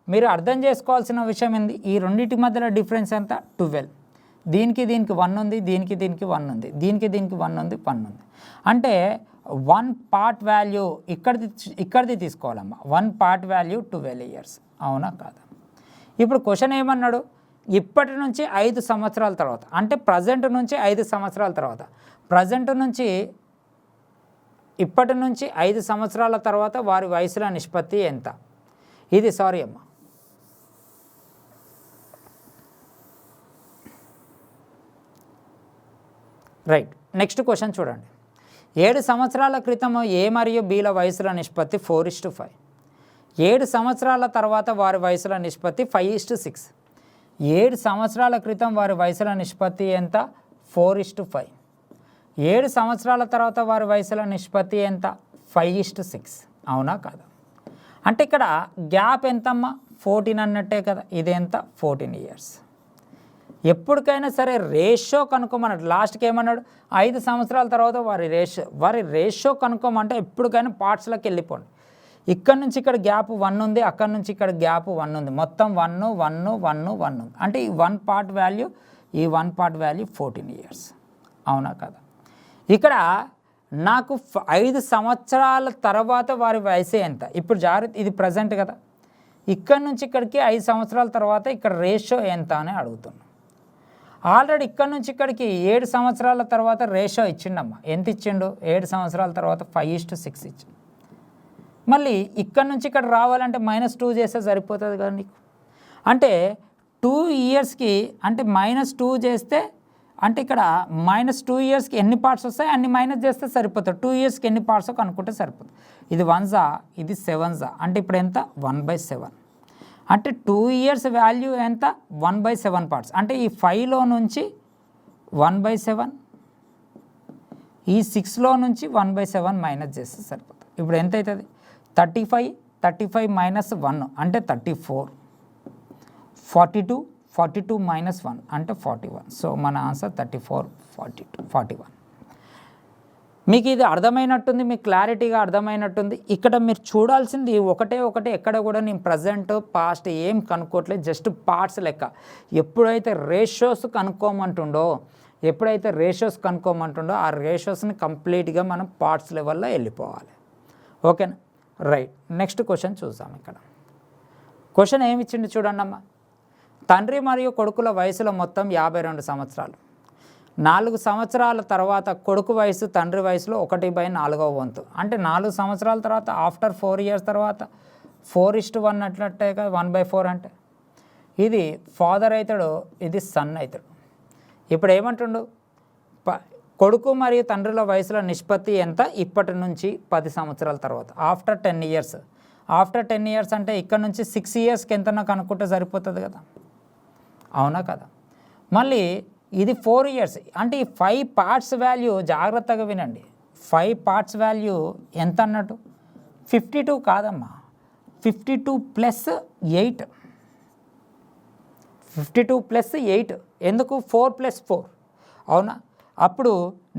మీరు అర్థం చేసుకోవాల్సిన విషయం ఏంది? ఈ రెండింటి మధ్యలో డిఫరెన్స్ ఎంత? 12. దీనికి దీనికి 1 ఉంది, దీనికి దీనికి 1 ఉంది, దీనికి దీనికి 1 ఉంది, 1 ఉంది. అంటే 1 పార్ట్ వాల్యూ ఇక్కడిది తీసుకోవాలమ్మా. 1 పార్ట్ వాల్యూ 12 ఇయర్స్. అవునా కాదా? ఇప్పుడు క్వశ్చన్ ఏమన్నాడు, ఇప్పటి నుంచి 5 సంవత్సరాల తర్వాత, అంటే ప్రజెంట్ నుంచి 5 సంవత్సరాల తర్వాత, ఇప్పటి నుంచి 5 సంవత్సరాల తర్వాత వారి వయసుల నిష్పత్తి ఎంత? ఇది సారీ అమ్మా, రైట్. నెక్స్ట్ క్వశ్చన్ చూడండి. 7 సంవత్సరాల క్రితం ఏ మరియు బిల వయసుల నిష్పత్తి 4:5. 7 సంవత్సరాల తర్వాత వారి వయసుల నిష్పత్తి 5:6. 7 సంవత్సరాల క్రితం వారి వయసుల నిష్పత్తి ఎంత? 4:5. 7 సంవత్సరాల తర్వాత వారి వయసుల నిష్పత్తి ఎంత? 5:6. అవునా కాదా? అంటే ఇక్కడ గ్యాప్ ఎంతమ్మా? 14 అన్నట్టే కదా. ఇదెంత? 14 ఇయర్స్. ఎప్పటికైనా సరే రేషియో కనుక్కోమన్నాడు. లాస్ట్కి ఏమన్నాడు? 5 సంవత్సరాల తర్వాత వారి రేషియో కనుక్కోమంటే ఎప్పటికైనా పార్ట్స్లోకి వెళ్ళిపోండి. ఇక్కడ నుంచి ఇక్కడ గ్యాప్ 1 ఉంది, అక్కడ నుంచి ఇక్కడ గ్యాప్ 1 ఉంది, మొత్తం 1 1 1 1 ఉంది. అంటే ఈ 1 పార్ట్ వాల్యూ 14 ఇయర్స్. అవునా కదా? ఇక్కడ నాకు 5 సంవత్సరాల తర్వాత వారి వయసు ఎంత? ఇప్పుడు జాగ్రత్త, ఇది ప్రజెంట్ కదా. ఇక్కడ నుంచి ఇక్కడికి 5 సంవత్సరాల తర్వాత ఇక్కడ రేషియో ఎంత అని అడుగుతున్నాను. ఆల్రెడీ ఇక్కడ నుంచి ఇక్కడికి 7 సంవత్సరాల తర్వాత రేషియో ఇచ్చిండమ్మా. ఎంత ఇచ్చిండు? 7 సంవత్సరాల తర్వాత 5:6 ఇచ్చిండు. మళ్ళీ ఇక్కడ నుంచి ఇక్కడ రావాలంటే -2 చేస్తే సరిపోతుంది కదా నీకు. అంటే 2 ఇయర్స్కి అంటే -2 చేస్తే, అంటే ఇక్కడ -2 ఇయర్స్కి ఎన్ని పార్ట్స్ వస్తాయి అన్ని మైనస్ చేస్తే సరిపోతుంది. 2 ఇయర్స్కి ఎన్ని పార్ట్స్ కనుక్కుంటే సరిపోతుంది. ఇది 1 ఇది 7 అంటే ఇప్పుడు ఎంత? 1/7. అంటే 2 ఇయర్స్ వాల్యూ ఎంత? 1/7 పార్ట్స్. అంటే ఈ 5లో నుంచి 1/7, ఈ 6లో నుంచి 1/7 మైనస్ చేస్తే సరిపోతుంది. ఇప్పుడు ఎంత అవుతుంది? 35 -1 అంటే 34, 42 -1 అంటే 41. సో మన ఆన్సర్ 34, 41. మీకు ఇది అర్థమైనట్టుంది, మీకు క్లారిటీగా అర్థమైనట్టుంది. ఇక్కడ మీరు చూడాల్సింది ఒకటే ఎక్కడ కూడా నేను ప్రజెంట్ పాస్ట్ ఏం కనుక్కోవట్లేదు, జస్ట్ పార్ట్స్ లెక్క. ఎప్పుడైతే రేషియోస్ కనుక్కోమంటుండో ఆ రేషియోస్ని కంప్లీట్గా మనం పార్ట్స్ లెవెల్లో వెళ్ళిపోవాలి. ఓకేనా? రైట్. నెక్స్ట్ క్వశ్చన్ చూద్దాం. ఇక్కడ క్వశ్చన్ ఏమి ఇచ్చింది చూడండి అమ్మా. తండ్రి మరియు కొడుకుల వయసులో మొత్తం 52 సంవత్సరాలు. 4 సంవత్సరాల తర్వాత కొడుకు వయసు తండ్రి వయసులో 1/4వ వంతు. అంటే 4 సంవత్సరాల తర్వాత ఆఫ్టర్ 4 ఇయర్స్ తర్వాత 4:1 అట్లట్టే కదా. 1/4 అంటే ఇది ఫాదర్ అవుతాడు, ఇది సన్ అవుతాడు. ఇప్పుడు ఏమంటుండు? కొడుకు మరియు తండ్రుల వయసుల నిష్పత్తి ఎంత ఇప్పటి నుంచి 10 సంవత్సరాల తర్వాత, ఆఫ్టర్ 10 ఇయర్స్. ఆఫ్టర్ 10 ఇయర్స్ అంటే ఇక్కడ నుంచి 6 ఇయర్స్కి ఎంతనా కనుక్కుంటే సరిపోతుంది కదా. అవునా కదా? మళ్ళీ ఇది 4 ఇయర్స్. అంటే ఈ 5 పార్ట్స్ వాల్యూ జాగ్రత్తగా వినండి. 5 పార్ట్స్ వాల్యూ ఎంత అన్నట్టు? 52 కాదమ్మా, 52 + 8. 52 + 8 ఎందుకు? 4 + 4. అవునా? అప్పుడు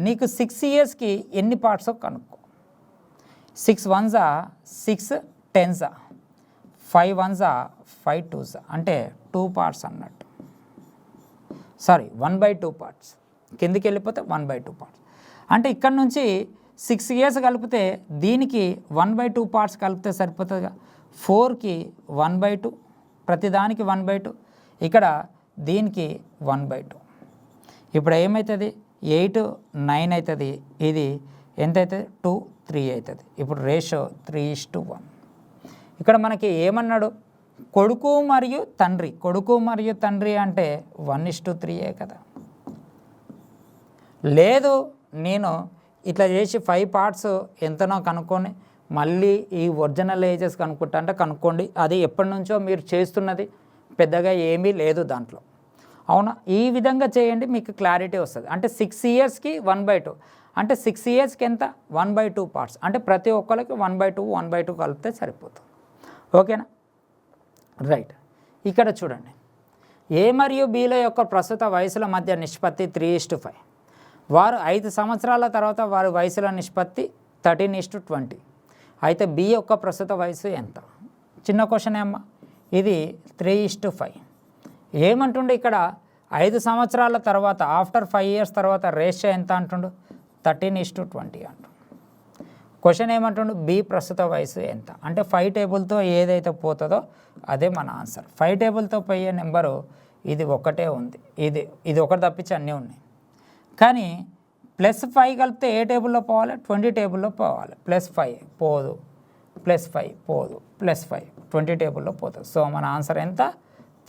నీకు 6 ఇయర్స్కి ఎన్ని పార్ట్సో కనుక్కో. 6 1s 6, 10s 5 1s 5 2s అంటే 2 పార్ట్స్ అన్నట్టు. Sorry, 1/2 parts. కిందికి వెళ్ళిపోతే 1/2 పార్ట్స్. అంటే ఇక్కడ నుంచి 6 ఇయర్స్ కలిపితే దీనికి 1/2 పార్ట్స్ కలిపితే సరిపోతుందిగా. 4కి 1/2, ప్రతిదానికి 1/2, ఇక్కడ దీనికి 1/2. ఇప్పుడు ఏమవుతుంది? 8 9 అవుతుంది. ఇది ఎంత అవుతుంది? 2 3 అవుతుంది. ఇప్పుడు రేషియో 3:1. ఇక్కడ మనకి ఏమన్నాడు? కొడుకు మరియు తండ్రి అంటే 1:3 కదా. లేదు నేను ఇట్లా చేసి 5 పార్ట్స్ ఎంతనో కనుక్కొని మళ్ళీ ఈ ఒరిజినల్ ఏజెస్ కనుక్కుంటా అంటే కనుక్కోండి. అది ఎప్పటి నుంచో మీరు చేస్తున్నది, పెద్దగా ఏమీ లేదు దాంట్లో. అవునా? ఈ విధంగా చేయండి, మీకు క్లారిటీ వస్తుంది. అంటే 6 ఇయర్స్కి 1/2 అంటే 6 ఇయర్స్కి ఎంత? 1/2 పార్ట్స్. అంటే ప్రతి ఒక్కరికి 1/2 కలిపితే సరిపోతుంది. ఓకేనా? రైట్. ఇక్కడ చూడండి, ఏ మరియు బిల యొక్క ప్రస్తుత వయసుల మధ్య నిష్పత్తి 3:5. వారు 5 సంవత్సరాల తర్వాత వారి వయసుల నిష్పత్తి 13:20. అయితే బి యొక్క ప్రస్తుత వయసు ఎంత? చిన్న క్వశ్చన్ అమ్మా. ఇది 3:5. ఏమంటుండే ఇక్కడ 5 సంవత్సరాల తర్వాత ఆఫ్టర్ 5 ఇయర్స్ తర్వాత రేషియో ఎంత అంటుండు 13:20 అంటుండు. క్వశ్చన్ ఏమంటుండు బి ప్రస్తుత వయసు ఎంత అంటే 5 టేబుల్తో ఏదైతే పోతుందో అదే మన ఆన్సర్. 5 టేబుల్తో పోయే నెంబరు ఇది ఒకటే ఉంది, ఇది ఒకటి తప్పించి అన్నీ ఉన్నాయి. కానీ +5 కలిపితే ఏ టేబుల్లో పోవాలి 20 టేబుల్లో పోవాలి. +5 పోదు, +5 పోదు, +5 20 టేబుల్లో పోతుంది. సో మన ఆన్సర్ ఎంత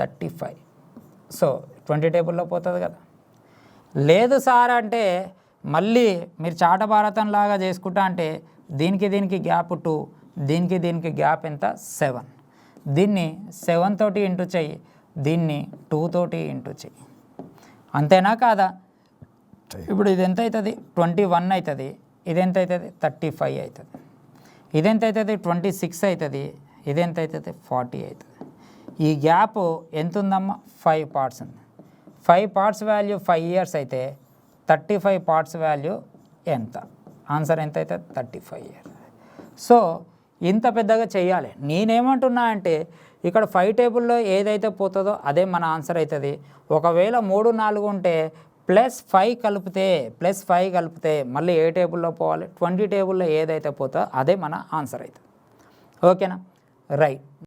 35. సో 20 టేబుల్లో పోతుంది కదా. లేదు సార్ అంటే మళ్ళీ మీరు చాట భారతం లాగా చేసుకుంటా అంటే దీనికి గ్యాప్ 2, దీనికి గ్యాప్ ఎంత 7. దీన్ని 7 తోటి ఇంటూ చెయ్యి, దీన్ని 2 తోటి ఇంటూ చెయ్యి. అంతేనా కాదా? ఇప్పుడు ఇది ఎంత అవుతుంది 21 అవుతుంది, ఇది ఎంత అవుతుంది 35 అవుతుంది, ఇది ఎంత అవుతుంది 26 అవుతుంది, ఇది ఎంత అవుతుంది 40 అవుతుంది. ఈ గ్యాప్ ఎంత ఉందమ్మా 5 పార్ట్స్ ఉంది. 5 పార్ట్స్ వాల్యూ 5 ఇయర్స్ అయితే 35 పార్ట్స్ వాల్యూ ఎంత? ఆన్సర్ ఎంత అవుతుంది 35 ఇయర్స్. సో ఇంత పెద్దగా చేయాలి. నేనేమంటున్నా అంటే ఇక్కడ 5 టేబుల్లో ఏదైతే పోతుందో అదే మన ఆన్సర్ అవుతుంది. ఒకవేళ 3, 4 ఉంటే +5 కలిపితే మళ్ళీ ఏ టేబుల్లో పోవాలి 20 టేబుల్లో ఏదైతే పోతుందో అదే మన ఆన్సర్ అవుతుంది. ఓకేనా? రైట్.